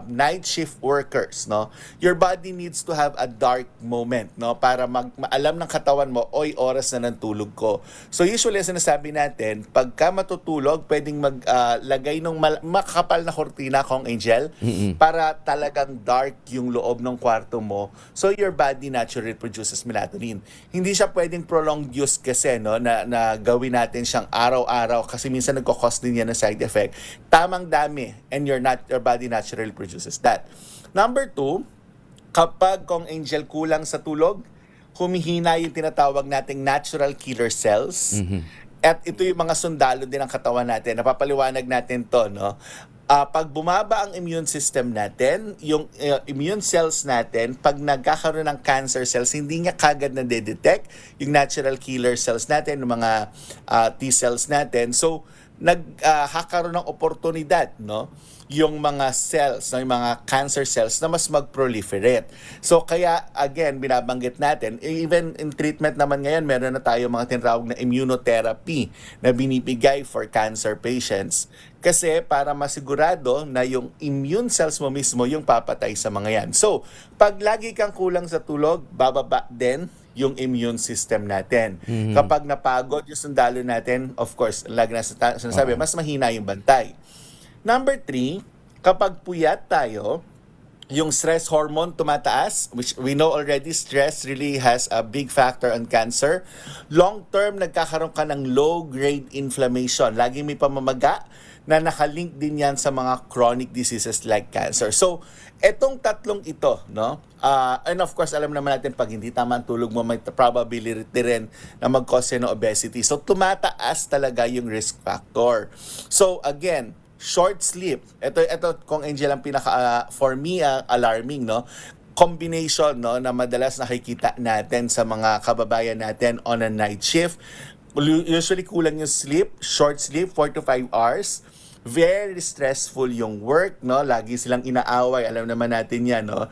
night shift workers, no, your body needs to have a dark moment, no, para maalam ng katawan mo, oy, oras na ng tulog ko. So, usually, sinasabi natin, pagka matutulog, pwedeng maglagay ng makakapal na kortina, kung Angel, para talagang dark yung loob ng kwarto mo. So, your body naturally produces melatonin. Hindi siya pwedeng prolonged use kasi, no, na gawin natin siyang araw-araw kasi minsan nagkakos din yan ng side effect. Tamang dami and your body naturally produces that. Number 2, kapag kung Angel kulang sa tulog, humihina yung tinatawag nating natural killer cells. At ito yung mga sundalo din ng katawan natin. Napapaliwanag natin to, no? Pag bumaba ang immune system natin, yung immune cells natin, pag nagkakaroon ng cancer cells, hindi niya kagad na de-detect yung natural killer cells natin, yung mga T cells natin. So, nagkakaroon ng oportunidad, no, yung mga cells, yung mga cancer cells na mas mag-proliferate. So kaya again, binabanggit natin, even in treatment naman ngayon, meron na tayo mga tinatawag na immunotherapy na binibigay for cancer patients. Kasi para masigurado na yung immune cells mo mismo yung papatay sa mga yan. So, pag lagi kang kulang sa tulog, bababa din yung immune system natin. Kapag napagod yung sundalo natin, of course, lagi na sinasabi, mas mahina yung bantay. Number 3, kapag puyat tayo, yung stress hormone tumataas, which we know already stress really has a big factor on cancer. Long term, nagkakaroon ka ng low-grade inflammation. Laging may pamamaga na nakalink din yan sa mga chronic diseases like cancer. So, etong tatlong ito, no? And of course, alam naman natin pag hindi tama ang tulog mo, may probability rin na mag-cause ng obesity. So, tumataas talaga yung risk factor. So, again, short sleep. Ito kung Angel ang pinaka for me alarming, no? Combination, no, na madalas nakikita natin sa mga kababayan natin on a night shift. Usually kulang yung sleep, short sleep, 4 to 5 hours. Very stressful yung work, no? Lagi silang inaaway, alam naman natin yan, no?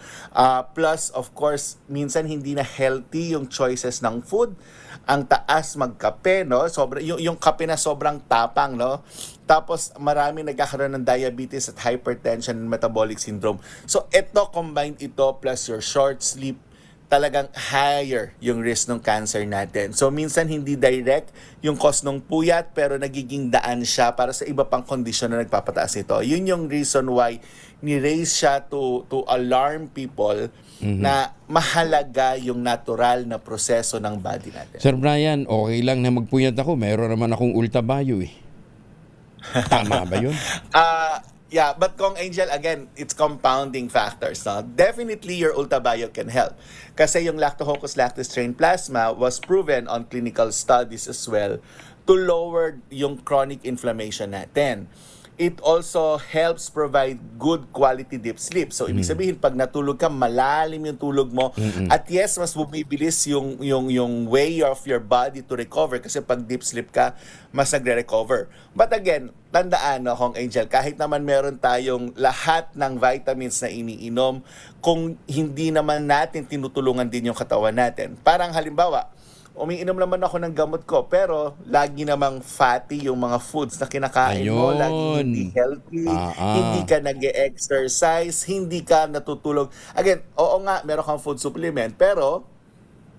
Plus, of course, minsan hindi na healthy yung choices ng food. Ang taas magkape, no? Yung kape na sobrang tapang, no? Tapos marami nagkakaroon ng diabetes at hypertension and metabolic syndrome. So combined ito plus your short sleep, talagang higher yung risk ng cancer natin. So minsan hindi direct yung cause ng puyat pero nagiging daan siya para sa iba pang kondisyon na nagpapataas ito. Yun yung reason why ni-raise siya to alarm people na mahalaga yung natural na proseso ng body natin. Sir Brian, okay lang na magpuyat ako. Meron naman akong ultrabayo eh. Tama ba yun? Yeah, but Kong Angel, again, it's compounding factors. No? Definitely, your ultabio can help. Kasi yung Lactococcus lactis strain plasma was proven on clinical studies as well to lower yung chronic inflammation natin. It also helps provide good quality deep sleep. So, ibig sabihin, pag natulog ka, malalim yung tulog mo. At yes, mas bumibilis yung way of your body to recover. Kasi pag deep sleep ka, mas nagre-recover. But again, tandaan, no, Kong Angel, kahit naman meron tayong lahat ng vitamins na iniinom, kung hindi naman natin tinutulungan din yung katawan natin. Parang halimbawa, umiinom naman ako ng gamot ko, pero lagi namang fatty yung mga foods na kinakain mo, lagi hindi healthy, hindi ka nag-exercise, hindi ka natutulog. Again, oo nga, meron kang food supplement, pero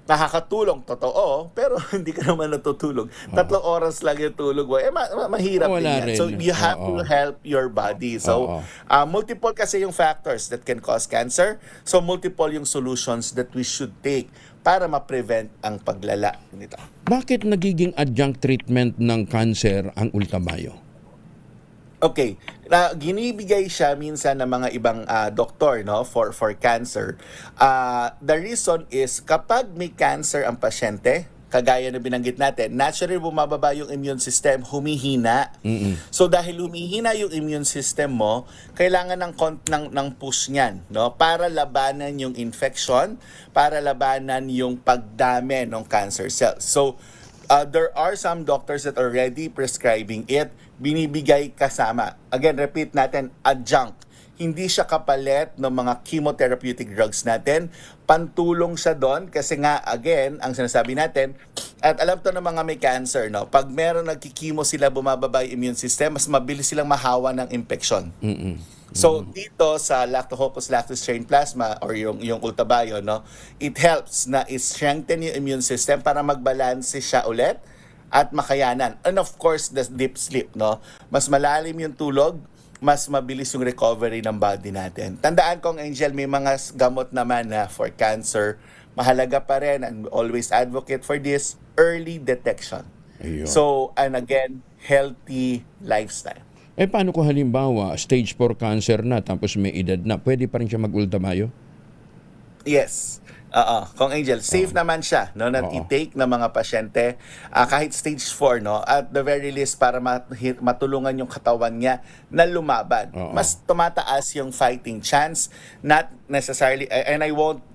nakakatulong, totoo, pero hindi ka naman natutulog. 3 oras lang yung tulog mo. Mahirap din yan. So, you have to help your body. So, multiple kasi yung factors that can cause cancer. So, multiple yung solutions that we should take para ma-prevent ang paglala nito. Bakit nagiging adjunct treatment ng cancer ang ultabayo? Okay, ginibigay siya minsan ng mga ibang doktor, no, for cancer. The reason is kapag may cancer ang pasyente, kagaya na binanggit natin, naturally bumababa yung immune system, humihina. So dahil humihina yung immune system mo, kailangan ng push niyan, no, para labanan yung infection, para labanan yung pagdami ng cancer cells. So there are some doctors that are already prescribing it, binibigay kasama. Again, repeat natin, adjunct. Hindi siya kapalit ng mga chemotherapeutic drugs natin. Pantulong siya doon kasi nga, again, ang sinasabi natin, at alam to ng mga may cancer, no? Pag meron nagkikimo sila, bumababa yung immune system, mas mabilis silang mahawa ng infection. So, dito sa Lactococcus lactis strain plasma or yung ultabayo, no? It helps na i-strengthen yung immune system para magbalanse siya ulit at makayanan. And of course, the deep sleep, no? Mas malalim yung tulog, mas mabilis yung recovery ng body natin. Tandaan Kong Angel, may mga gamot naman na for cancer. Mahalaga pa rin and always advocate for this, early detection. Ayun. So, and again, healthy lifestyle. Paano kung halimbawa, stage 4 cancer na tapos may edad na, pwede pa rin siya mag-ultabayo? Yes. Kong Angel, safe naman siya, no, na i-take ng mga pasyente kahit stage 4, no, at the very least para matulungan yung katawan niya na lumaban. Mas tumataas yung fighting chance, not necessarily, and I won't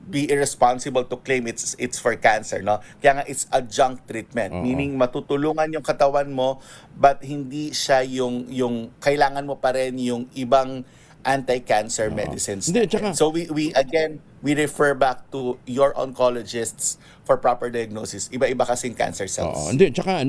be irresponsible to claim it's for cancer, no. Kaya nga it's adjunct treatment, meaning matutulungan yung katawan mo but hindi siya yung kailangan mo pa rin yung ibang anti-cancer medicines. So we refer back to your oncologists for proper diagnosis. Iba-iba kasing cancer cells. Oo, hindi, tsaka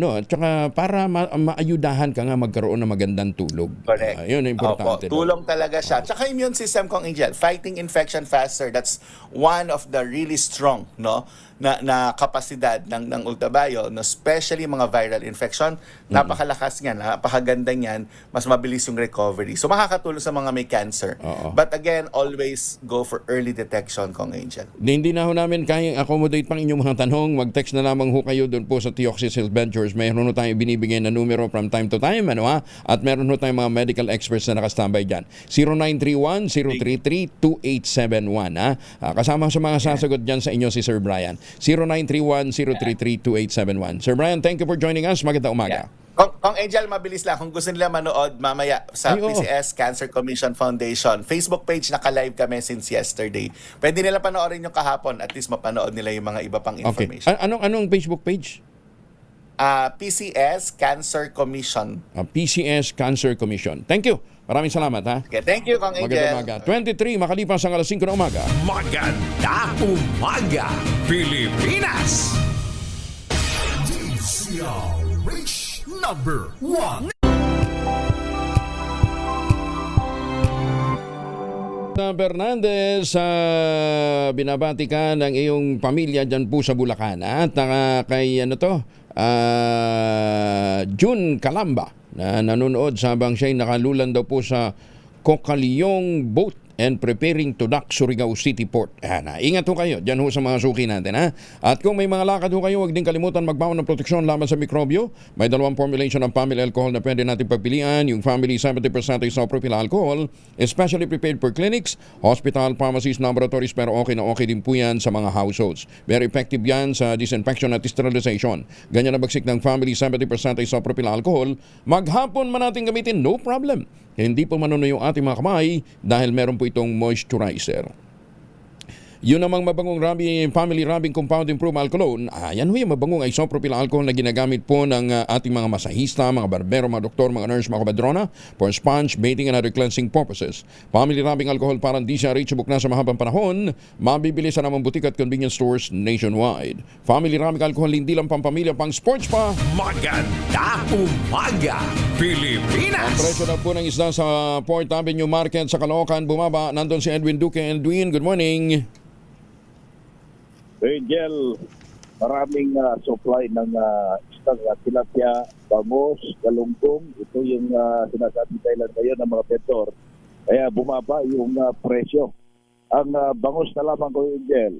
para maayudahan ka nga magkaroon ng magandang tulog. Correct. Yun ang importante. Opo, tulong talaga siya. Tsaka immune system kong Angel, fighting infection faster. That's one of the really strong, no, na kapasidad ng Ultabio, no, especially mga viral infection. Napakalakas niyan, napakaganda niyan, mas mabilis yung recovery. So makakatulong sa mga may cancer. But again, always go for early detection kong Angel. Hindi na ho namin kayang accommodate pang inyong mga tanong. Mag-text na lamang ho kayo doon po sa Theoxis Health Ventures. Mayroon ho tayong binibigay na numero from time to time. At meron ho tayong mga medical experts na nakastambay dyan. 0931-033-2871. Kasama sa mga sasagot dyan sa inyo si Sir Brian. 0931-033-2871. Sir Brian, thank you for joining us. Magandang umaga. Kung Angel, mabilis lang. Kung gusto nila manood mamaya sa PCS Cancer Commission Foundation Facebook page, naka-live kami since yesterday. Pwede nila panoorin yung kahapon. At least mapanood nila yung mga iba pang information. Okay. Anong Facebook page? PCS Cancer Commission. PCS Cancer Commission. Thank you. Maraming salamat, ha? Okay, thank you, Kong Angel. Magandang umaga. 23, makalipas ang alas 5 ng umaga. Maganda umaga, Pilipinas! DZRH number 1. Fernandez, binabati ka ng iyong pamilya dyan po sa Bulacan. At kay June Calamba na nanonood sabang siya'y nakalulan daw po sa Cocalyong Boat and preparing to dock Surigao City Port. Ingat ho kayo dyan ho sa mga suki natin. At kung may mga lakad ho kayo, huwag din kalimutan magbaon ng proteksyon laban sa mikrobyo. May dalawang formulation ng family alcohol na pwede natin pagpilian. Yung family 70% isopropyl alcohol, especially prepared for clinics, hospital, pharmacies, laboratories, pero okay na okay din po yan sa mga households. Very effective yan sa disinfection at sterilization. Ganyan na bagsik ng family 70% isopropyl alcohol. Maghapon man natin gamitin, no problem. Hindi po manuno yung ating mga kamay dahil meron po itong moisturizer. Yun namang mabangong family rubbing compound improved alcohol. Yan ho yung mabangong isopropyl alcohol na ginagamit po ng ating mga masahista, mga barbero, mga doktor, mga nurse, mga kabadrona for sponge, bathing and other cleansing purposes. Family rubbing alcohol parang di siya reachable na sa mahabang panahon, mabibili sa namang butik at convenience stores nationwide. Family rubbing alcohol hindi lang pampamilya, pang sports pa. Maganda umaga, Pilipinas! Ang presyo na po ng isda sa Port Avenue Market sa Caloocan bumaba. Nandun si Edwin Duque. Edwin, good morning. Angel, maraming supply ng isang tilapia, bangus, galunggong. Ito yung sinasabi Thailand ngayon ng mga vendor. Kaya bumaba yung presyo. Ang bangus na lamang ko, Angel,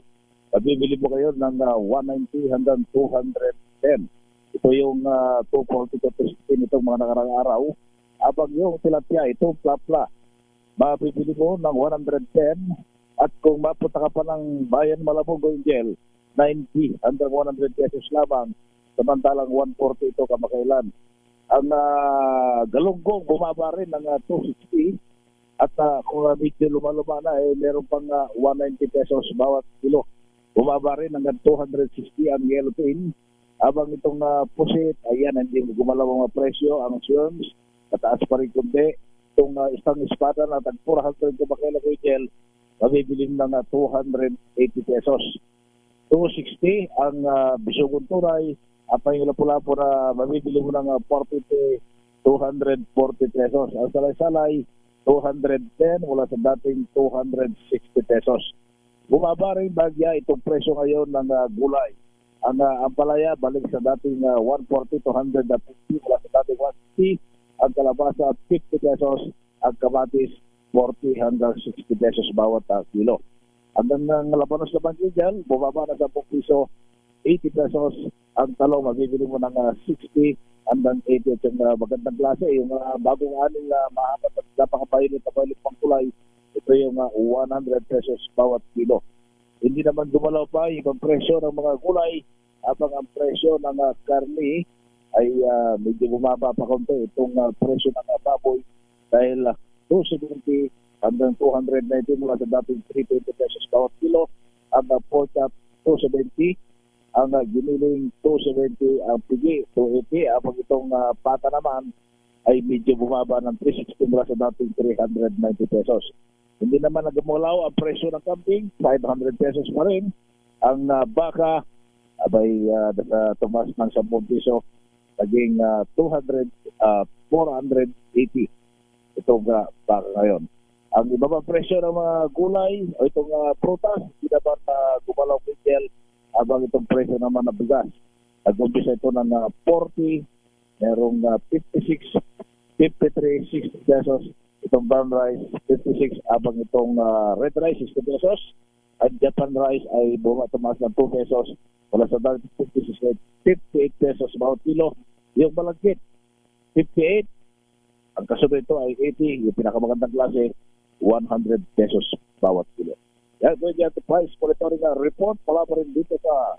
mabibili mo kayo ng 190 hanggang 210. Ito yung 240 to 216 itong mga nakarang araw. Abang yung tilapia, itong plapla, mabibili mo ng 110. At kung mapunta ka pa ng Bayan Malabog, Angel, 90 hanggang 100 pesos lamang. Samantalang 140 ito kamakailan. Ang galunggong bumaba rin ng 260. At kung medyo lumaluma na, meron pang 190 pesos bawat kilo. Bumaba rin hanggang 260 ang yellow pin. Abang itong pusit, ayan, hindi gumalaw ang presyo. Ang shrimps, mataas pa rin kundi. Itong isang espada na tag-400 kamakailan, Angel, mabibili ng 280 pesos. 260 ang bisugon tunay at ang lapu-lapu na mabibili mo ng 240 pesos. Ang salay-salay, 210 mula sa dating 260 pesos. Bumaba rin bagya itong presyo ngayon ng gulay. Ang ampalaya balik sa dating 140 to 150 mula sa dating 150. Ang kalabasa 50 pesos. Ang kamatis 40 hanggang 60 pesos bawat kilo. Hanggang ng labanos na bangkil dyan, bumaba na sa 10 piso, 80 pesos. Ang talong, mabibili mo ng 60 hanggang 80 at yung magandang klase. Yung bagong aning mahamat at napakapainit na painit pang kulay, ito yung 100 pesos bawat kilo. Hindi naman gumalaw pa yung presyo ng mga gulay, habang ang presyo ng karne ay medyo bumaba pa konti. Itong presyo ng baboy dahil 270 hanggang 290 mula sa dating 320 pesos bawat kilo. Ang pork chop 270, ang giniling 270, ang pigi 280. Habang itong pata naman ay medyo bumaba ng 360 mula sa dating 390 pesos. Hindi naman nagmulaw ang presyo ng kambing, 500 pesos pa rin. Ang baka abay tumas ng 10 piso, naging 480 itong baka ngayon. Ang ibabang presyo ng mga gulay o itong prutas, hindi naman gumalaw Miguel, habang itong presyo naman ng bigas. Nag-umpisa ito ng 40, merong 56, 53, 60 pesos. Itong brown rice, 56, habang itong red rice, 60 pesos. At Japan rice ay bumatamas ng 2 pesos. Wala sa dati, 58 pesos bawat kilo. Yung malagkit, 58. Ang kasunod ito ay 80. Yung pinakamagandang klase, 100 pesos bawat kilo. Yan, going to price monitoring report. Wala pa rin dito sa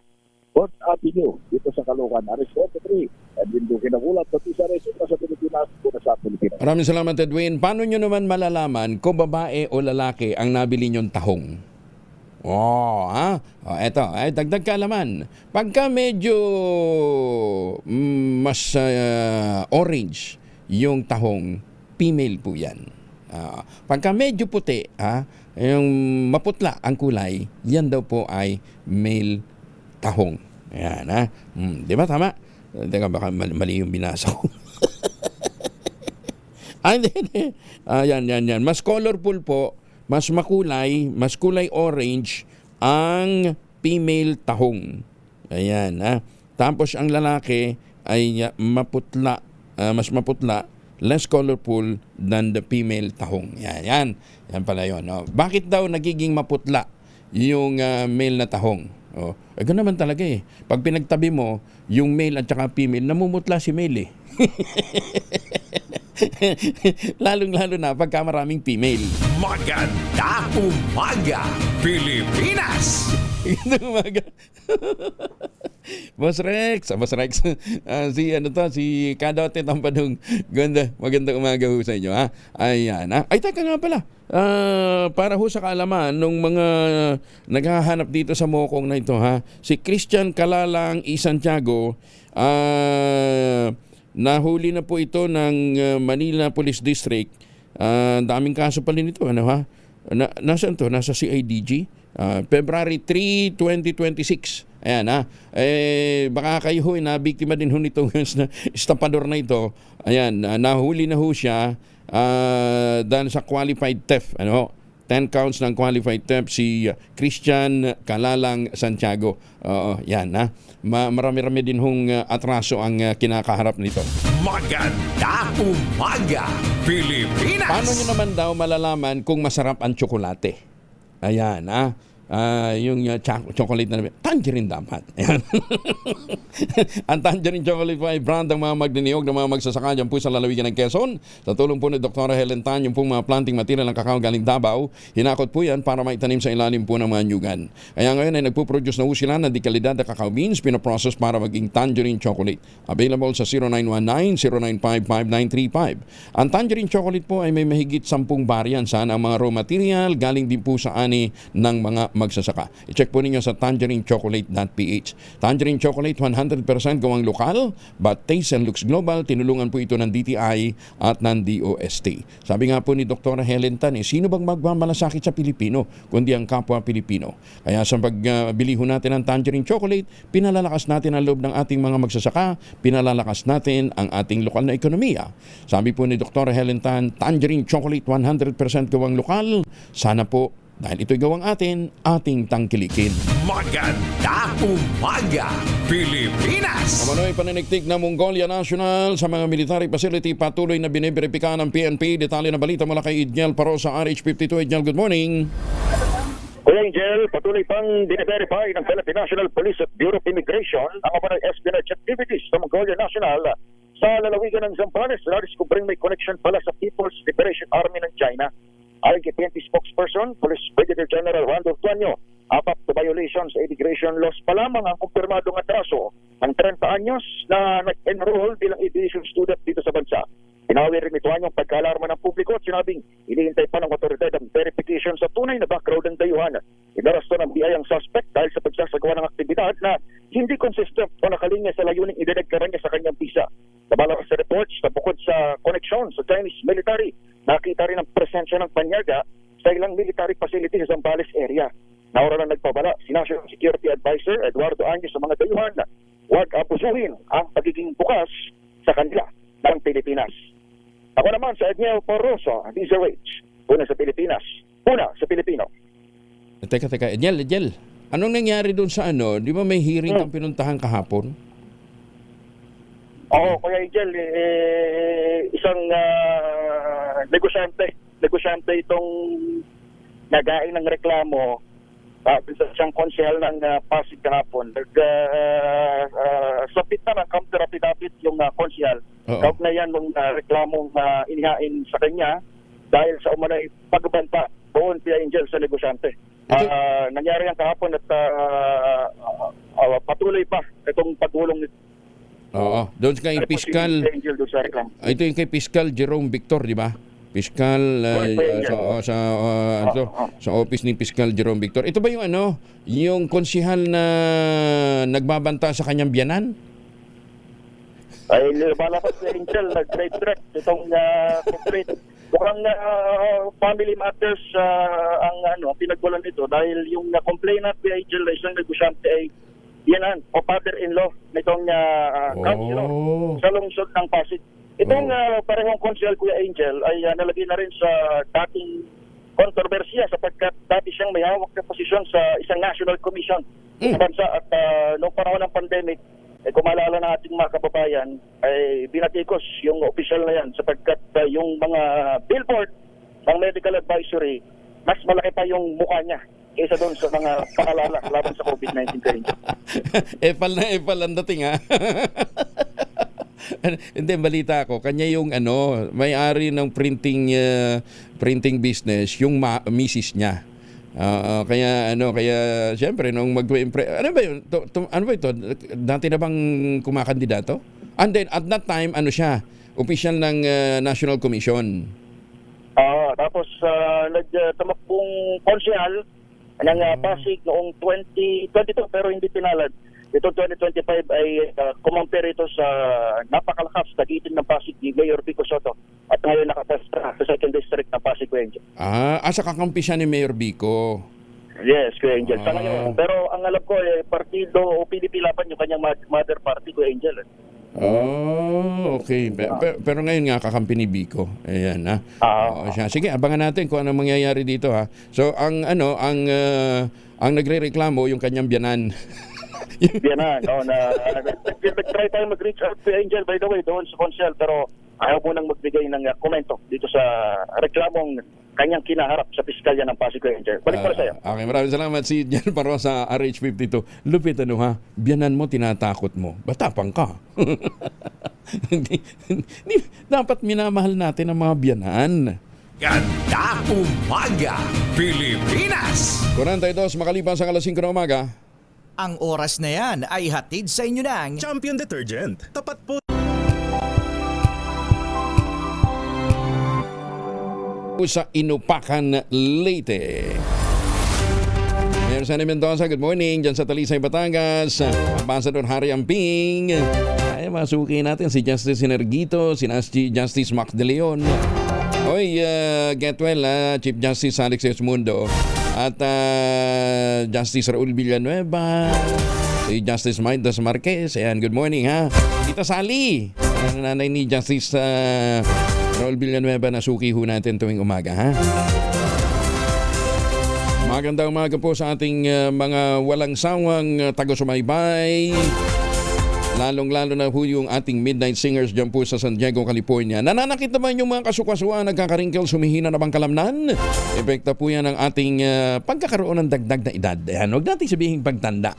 Port Avenue, dito sa Caloocan. Aris 23. At din doon kinagulat sa Tisa Res, sa Pilipinas, kuna sa Pilipinas. Maraming salamat, Edwin. Paano nyo naman malalaman kung babae o lalaki ang nabili nyong tahong? Eto, dagdag kaalaman. Pagka medyo mas orange yung tahong, female po yan. Pagka medyo puti, yung maputla ang kulay, yan daw po ay male tahong. Ayan, di ba tama? Teka, baka mali yung binasa ko. Yan. Mas colorful po, mas makulay, mas kulay orange ang female tahong. Ayan, Tapos ang lalaki ay maputla, mas maputla, less colorful than the female tahong. Yan pala yun. Bakit daw nagiging maputla yung male na tahong? Ganoon naman talaga eh. Pag pinagtabi mo, yung male at saka female, namumutla si male eh. Lalong-lalo na pagka maraming female. Magandang umaga, Pilipinas! Magandang umaga. Boss Rex, si Kadote Tampadong. Magandang umaga ho sa inyo, ha? Ayan, ha? Ay, teka nga pala. Para ho sa kaalaman nung mga naghahanap dito sa Mokong na ito, ha? Si Christian Kalalang E. Santiago, nahuli na po ito ng Manila Police District. Daming kaso pala nito, nasaan to? Nasa CIDG. February 3, 2026. Ayan, baka kayo ho, nabiktima din ho nitong estapador na ito. Ayan, nahuli na ho siya dahil sa qualified theft. 10 counts ng qualified theft si Christian Kalalang Santiago. Yan, marami-rami din hong atraso ang kinakaharap nito. Magandang umaga, Pilipinas! Paano nyo naman daw malalaman kung masarap ang tsokolate? Ayan, yung chocolate na tangerine dapat. Ayan. Ang tangerine chocolate ay brand ng mga magdiniyog ng mga magsasaka dyan po sa lalawigan ng Quezon. Sa tulong po ni Dr. Helen Tan, yung pong mga planting material ng kakao galing Davao, hinakot po yan para maitanim sa ilalim po ng mga nyugan. Kaya ngayon ay nagpo-produce na po sila ng dekalidad na kakao beans, pinaprocess para maging tangerine chocolate. Available sa 0919-095-5935. Ang tangerine chocolate po ay may mahigit 10 variants. Ang mga raw material galing din po sa ani ng mga magsasaka. I-check po ninyo sa tangerinechocolate.ph. Tangerine chocolate 100% gawang lokal but taste and looks global. Tinulungan po ito ng DTI at ng DOST. Sabi nga po ni Dr. Helen Tan, sino bang magmamalasakit sa Pilipino kundi ang kapwa Pilipino? Kaya sa pagbili ho natin ng tangerine chocolate, pinalalakas natin ang loob ng ating mga magsasaka, pinalalakas natin ang ating lokal na ekonomiya. Sabi po ni Dr. Helen Tan, tangerine chocolate 100% gawang lokal. Sana po dahil ito'y gawang ating tangkilikin. Magandang umaga, Pilipinas! Kamano'y paninigtik na Mongolia National sa mga military facility patuloy na biniberipika ng PNP. Detalye na balita mula kay Idniel Parosa, RH52. Idniel, good morning. Kuya Angel, patuloy pang bine-verify ng Philippine National Police at Bureau of Immigration ang mga espionage activities sa Mongolia National sa lalawigan ng Zambales. Na-discovering may connection pala sa People's Liberation Army ng China. Ayon kay PNP spokesperson, Police Brigadier General Randolph Tuanyo, apat to violations sa immigration laws pa lamang ang kumpirmadong atraso ng 30 anyos na nag-enroll bilang aviation student dito sa bansa. Pinawi rin ni Tuanyo ang pagkaalarma ng publiko at sinabing hinihintay pa ng otoridad ang verification sa tunay na background ng dayuhan. Inarasto ng BI ang suspect dahil sa pagsasagawa ng aktibidad na hindi consistent o nakalinya sa layuning idinagkaran niya sa kanyang visa. Nabalak sa reports na bukod sa connection sa Chinese military, nakita rin ang presensya ng panyaga sa ilang military facility sa Zambales area. Naura na nagpabala si National Security Advisor Eduardo Añez sa mga dayuhan na huwag abusuhin ang pagiging bukas sa kanila ng Pilipinas. Ako naman sa Edniel Porroso, DZRH, una sa Pilipinas, una sa Pilipino. Teka, Edniel, anong nangyari doon sa di ba may hearing kang pinuntahan kahapon? Oo, Kuya Angel, isang negosyante itong nagain ng reklamo isang konsehal ng Pasig kahapon. Submit na ng counter affidavit yung konsehal. Kaup na yan ng reklamong inihain sa kanya dahil sa umanay pagbanta doon, Kuya Angel, sa negosyante. Nangyari yan kahapon at patuloy pa itong pagulong nito. Oo, doon kay Piskal. Ito yung kay Piskal Jerome Victor, di ba? Piskal sa office ni Piskal Jerome Victor. Ito ba yung yung konsihal na nagbabanta sa kanyang biyanan? Ay, malapit sa Angel, nag-direct itong corporate. Mukhang family matters ang pinagbulan nito dahil yung complainant ni Angel na isang negosyante ay yan o father-in-law nitong councilor sa lungsod ng Pasig. Itong parehong council, Kuya Angel, ay nalagay na rin sa dating kontrobersiya sapagkat dati siyang may hawak na posisyon sa isang national commission sa bansa at noong panahon ng pandemic, kung maalala na ating mga kababayan, ay binatikos yung official na yan sapagkat yung mga billboard ng medical advisory, mas malaki pa yung mukha niya kaysa doon sa mga paalala laban sa COVID-19. Epal ang dating Hindi, balita ko, kanya yung may-ari ng printing business, yung misis niya. Kaya siyempre nung ano ba yun? Ano ba ito? Dati na bang kumakandidato? And then at that time siya, official ng National Commission. Tapos nagtumakbong konsehal ng Pasig noong 2022 pero hindi pinalad. Ito 2025 ay kumompare ito sa napakalakas na gitin ng Pasig ni Mayor Vico Soto at ngayon nakapastra sa 2nd District ng Pasig, Kuya Angel. Sa kakampi siya ni Mayor Vico. Yes, Kuya Angel. Sa ngayon, pero ang alam ko, partido o PDP Laban yung kanyang mother party, Kuya Angel. Okay. Pero ngayon nga kakampi ni Vico. Ayan sige, abangan natin kung ano mangyayari dito ha. So ang nagrereklamo yung kanyang biyanan. Biyanan, nag-try tayo mag-reach out to Angel, by the way, doon sa Consel, pero ayaw mo nang magbigay ng komento dito sa reklamong kanyang kinaharap sa piskalya ng Pasig, Angel. Balik para sa'yo. Okay, maraming salamat si Jan Paro sa RH52. Lupit biyanan mo, tinatakot mo. Batapang ka. Dapat minamahal natin ang mga biyanan. Ganda Umaga, Pilipinas! 42 makalipas ang alas 5 ng umaga. Ang oras na yan ay hatid sa inyo ng Champion Detergent. Tapat po sa Inupacan, Leyte. Mayor Sunny Mendoza, good morning. Diyan sa Talisay, Batangas. Ambassador Harry Amping. Ay, masuki natin si Justice Sinergito, si Justice Max De Leon. Hoy, get well, Chief Justice Alex Esmundo. At Justice Raul Villanueva, si Justice Maidas Marquez. Ayan, good morning ha. Tita Sally, nanay ni Justice Raul Villanueva na suki ho natin tuwing umaga ha. Magandang umaga po sa ating mga walang sawang taga-sumaybay. Lalong-lalo na po yung ating Midnight Singers dyan po sa San Diego, California. Nananakit naman yung mga kasukasuan, nagkakaringkel, sumihina na bang kalamnan? Epekta po yan ng ating pagkakaroon ng dagdag na edad. Huwag natin sabihin pagtanda.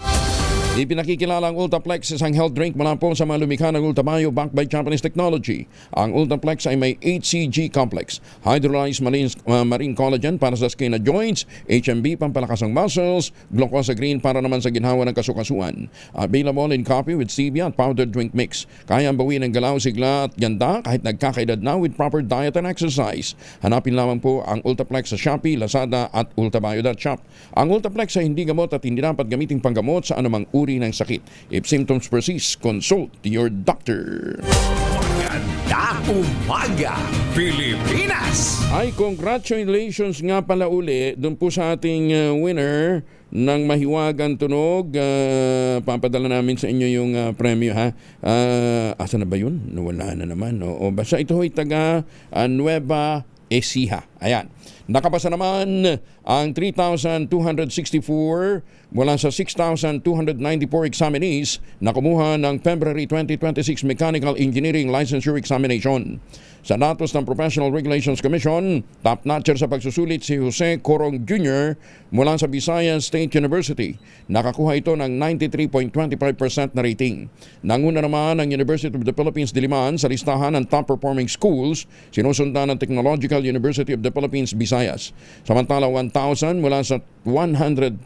Ipinakikilala ang Ultaplex, isang health drink mula po sa mga lumikha ng Ultabio backed by Japanese technology. Ang Ultaplex ay may HCG complex, hydrolyzed marine collagen para sa skin na joints, HMB pampalakas ng muscles, glucosa green para naman sa ginhawa ng kasukasuan. Available in coffee with stevia at powdered drink mix. Kaya ang bawin ng galaw, sigla at ganda kahit nagkakaedad na with proper diet and exercise. Hanapin lamang po ang Ultaplex sa Shopee, Lazada at ultabio.shop. Ang Ultaplex ay hindi gamot at hindi dapat gamiting panggamot sa anumang uri ng sakit. If symptoms persist, consult your doctor. Maganda Umaga, Pilipinas! Ay, congratulations nga pala uli doon po sa ating winner ng mahiwagang tunog. Papadala namin sa inyo yung premyo, ha. Asa na ba yun? Nawala na naman. O basta ito ay taga Nueva Ecija. Ayan. Nakapasa naman ang 3,264 mula sa 6,294 examinees na kumuha ng February 2026 Mechanical Engineering Licensure Examination. Sa datos ng Professional Regulations Commission, top-notcher sa pagsusulit si Jose Corong Jr. mula sa Visayas State University. Nakakuha ito ng 93.25% na rating. Nanguna naman ang University of the Philippines Diliman sa listahan ng top-performing schools, sinusundan ng Technological University of the Philippines Visayas. Samantala 1,000 mula sa 100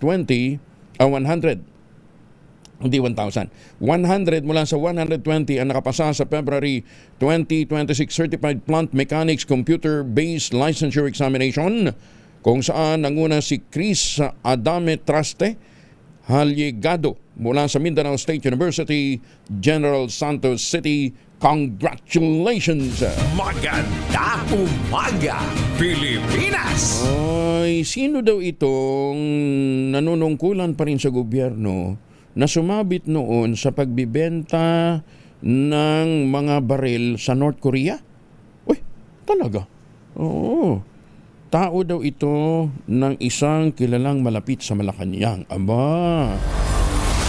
mula sa 120 ang nakapasa sa February 2026 Certified Plant Mechanics Computer-Based Licensure Examination, kung saan nanguna si Chris Adame Traste Halyegado mula sa Mindanao State University, General Santos City. Congratulations! Magandang umaga, Pilipinas! Ay, sino daw itong nanunungkulan pa rin sa gobyerno na sumabit noon sa pagbibenta ng mga baril sa North Korea? Uy, talaga? Oo. Tao daw ito ng isang kilalang malapit sa Malacanang. Aba,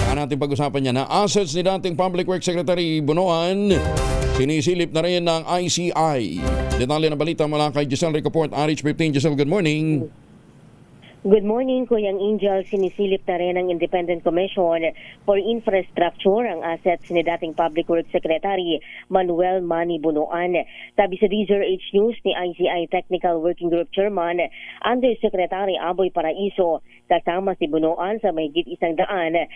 saan natin pag-usapan niya na assets ni dating Public Works Secretary Bunoan, sinisilip na rin ng ICI. Detalye na balita mula kay Giselle Ricoport, RH15. Giselle, good morning. Good morning, Kuyang Angel. Sinisilip na rin ng Independent Commission for Infrastructure ang assets ni dating Public Works Secretary Manuel Manny Bunoan. Sabi sa DZRH News ni ICI Technical Working Group Chairman Undersecretary Aboy Paraiso, kasama si Bunoan sa mahigit 100, 40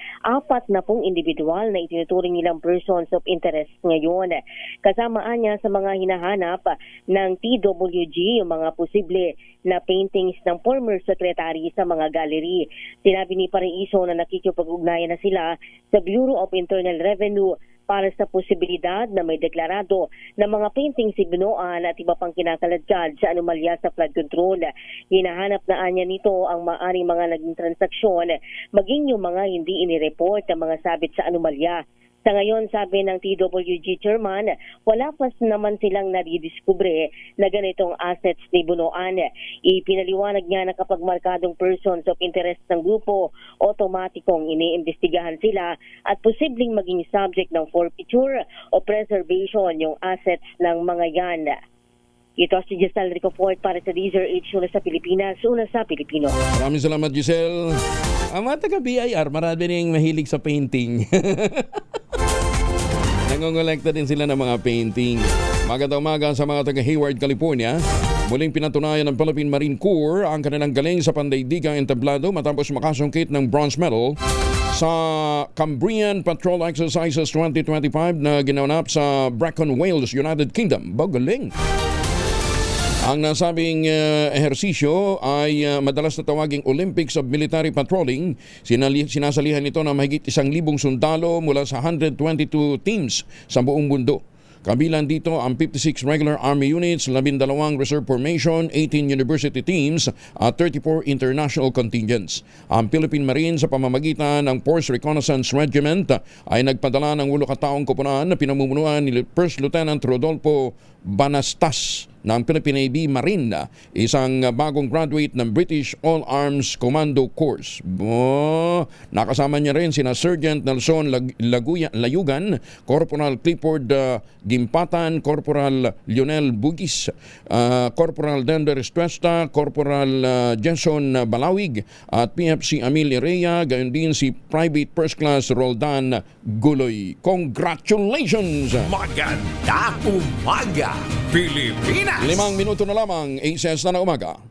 individual na itinuturing nilang persons of interest ngayon. Kasamaan niya sa mga hinahanap ng TWG yung mga posible na paintings ng former secretary sa mga gallery. Sinabi ni Paraiso na nakikipag-ugnayan na sila sa Bureau of Internal Revenue para sa posibilidad na may deklarado na mga painting si Bunoan at iba pang kinakaladkad sa anomalya sa flood control. Hinahanap na anya nito ang maaring mga naging transaksyon, maging yung mga hindi inireport na mga sabit sa anomalya. Sa ngayon, sabi ng TWG Chairman, wala pa naman silang nadidiskubre na ganitong assets ni Bunoan. Ipinaliwanag niya na kapag markadong persons of interest ng grupo, otomatikong iniimbestigahan sila at posibleng maging subject ng forfeiture o preservation yung assets ng mga yan. Ito si Giselle Ricoport para sa DZRH, una sa Pilipinas, una sa Pilipino. Maraming salamat, Giselle. Ang mga taga-BIR, marami rin mahilig sa painting. Nangongolekta din sila ng mga painting. Magandang umaga sa mga taga-Hayward, California. Muling pinatunayan ng Philippine Marine Corps ang kanilang galing sa pandaigdigang entablado matapos makasungkit ng bronze medal sa Cambrian Patrol Exercises 2025 na ginanap sa Brecon, Wales, United Kingdom. Bagaling! Ang nasabing ehersisyo ay madalas na tawaging Olympics of Military Patrolling. Sinasalihan ito ng mahigit 1,000 sundalo mula sa 122 teams sa buong mundo. Kabilang dito ang 56 regular army units, 12 reserve formation, 18 university teams at 34 international contingents. Ang Philippine Marines sa pamamagitan ng Force Reconnaissance Regiment ay nagpadala ng 8 kataong koponan na pinamumunuan ni First Lieutenant Rodolfo Banastas ng Philippine Navy Marine, isang bagong graduate ng British All-Arms Commando Course. Nakasama niya rin sina Sergeant Nelson Layugan, Corporal Clifford Gimpatan, Corporal Lionel Bugis, Corporal Dender Estuesta, Corporal Jason Balawig at PFC Amil Irea, gayon din si Private First Class Roldan Guloy. Congratulations! Magandang umaga, Pilipinas! 5 minuto na lamang, 8 na umaga.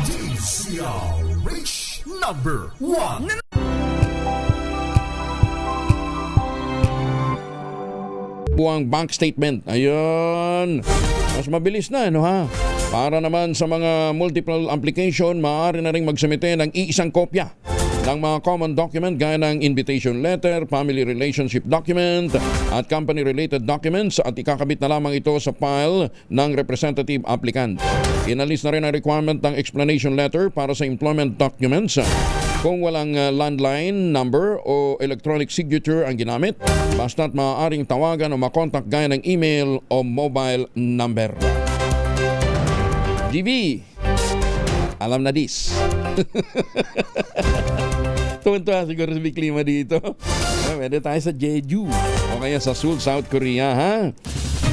DZRH number 1. Buang bank statement. Ayun. Mas mabilis na, ano ha? Para naman sa mga multiple application, maaari na rin magsumite ng iisang kopya ng mga common document gaya ng invitation letter, family relationship document at company-related documents at ikakabit na lamang ito sa file ng representative applicant. Inalis na rin ang requirement ng explanation letter para sa employment documents Kung walang landline number o electronic signature ang ginamit, basta't maaaring tawagan o makontak gaya ng email o mobile number. GV, alam na dis. Tuwan-tuwa siguro sa klima dito. Pwede tayo sa Jeju o kaya sa Seoul, South Korea, ha?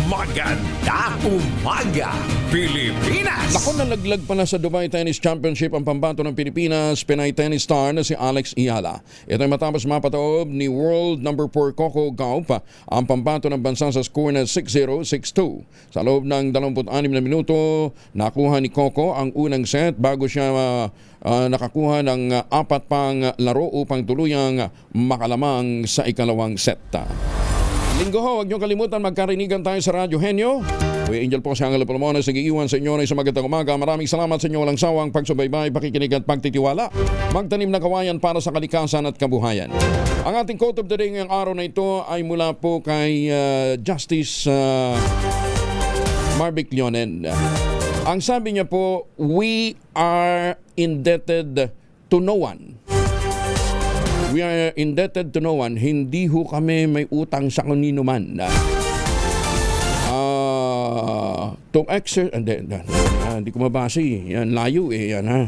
Magandang umaga, Pilipinas! Naku, nalaglag pala sa Dubai Tennis Championship ang pambato ng Pilipinas, Pinay tennis star na si Alex Iyala. Ito ay matapos mapataob ni world number 4 Coco Gauff ang pambato ng bansa sa score na 6-0, 6-2. Sa loob ng 26 na minuto, nakuha ni Coco ang unang set bago siya nakakuha ng 4 pang laro upang tuluyang makalamang sa ikalawang set. Linggo ho, huwag niyong kalimutan magkarinigan tayo sa Radyo Henyo. Kuya Angel po si Angelo Palomones, nag-iiwan sa inyo na isang magandang umaga. Maraming salamat sa inyo walang sawang pagsubaybay, pakikinig at pagtitiwala. Magtanim na kawayan para sa kalikasan at kabuhayan. Ang ating quote of the day ngayong araw na ito ay mula po kay Justice Marvic Leonen. Ang sabi niya po, we are indebted to no one. We are indebted to no one. Hindi ho kami may utang sa kanino man. To exercise, hindi ko mabasa eh. Yan, layo eh. Yan, ha?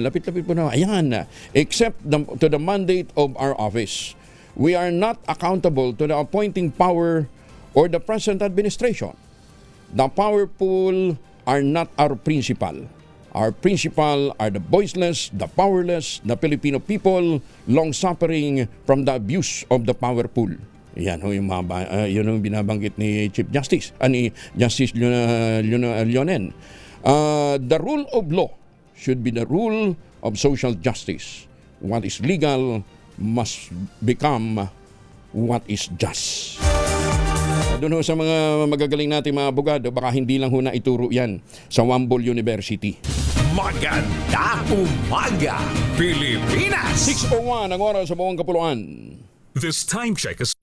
Lapit-lapit po na. Ayan. Except to the mandate of our office. We are not accountable to the appointing power or the present administration. The powerful are not our principal. Our principal are the voiceless, the powerless, the Filipino people, long-suffering from the abuse of the powerful. Yan ho yung binabanggit ni Chief Justice, ni Justice Leonen. The rule of law should be the rule of social justice. What is legal must become what is just. Doon ho sa mga magagaling natin mga abogado, baka hindi lang ho na ituro yan sa Wambol University. Magandang umaga, Pilipinas! 6:01 ang oras sa buong kapuluan. This time check is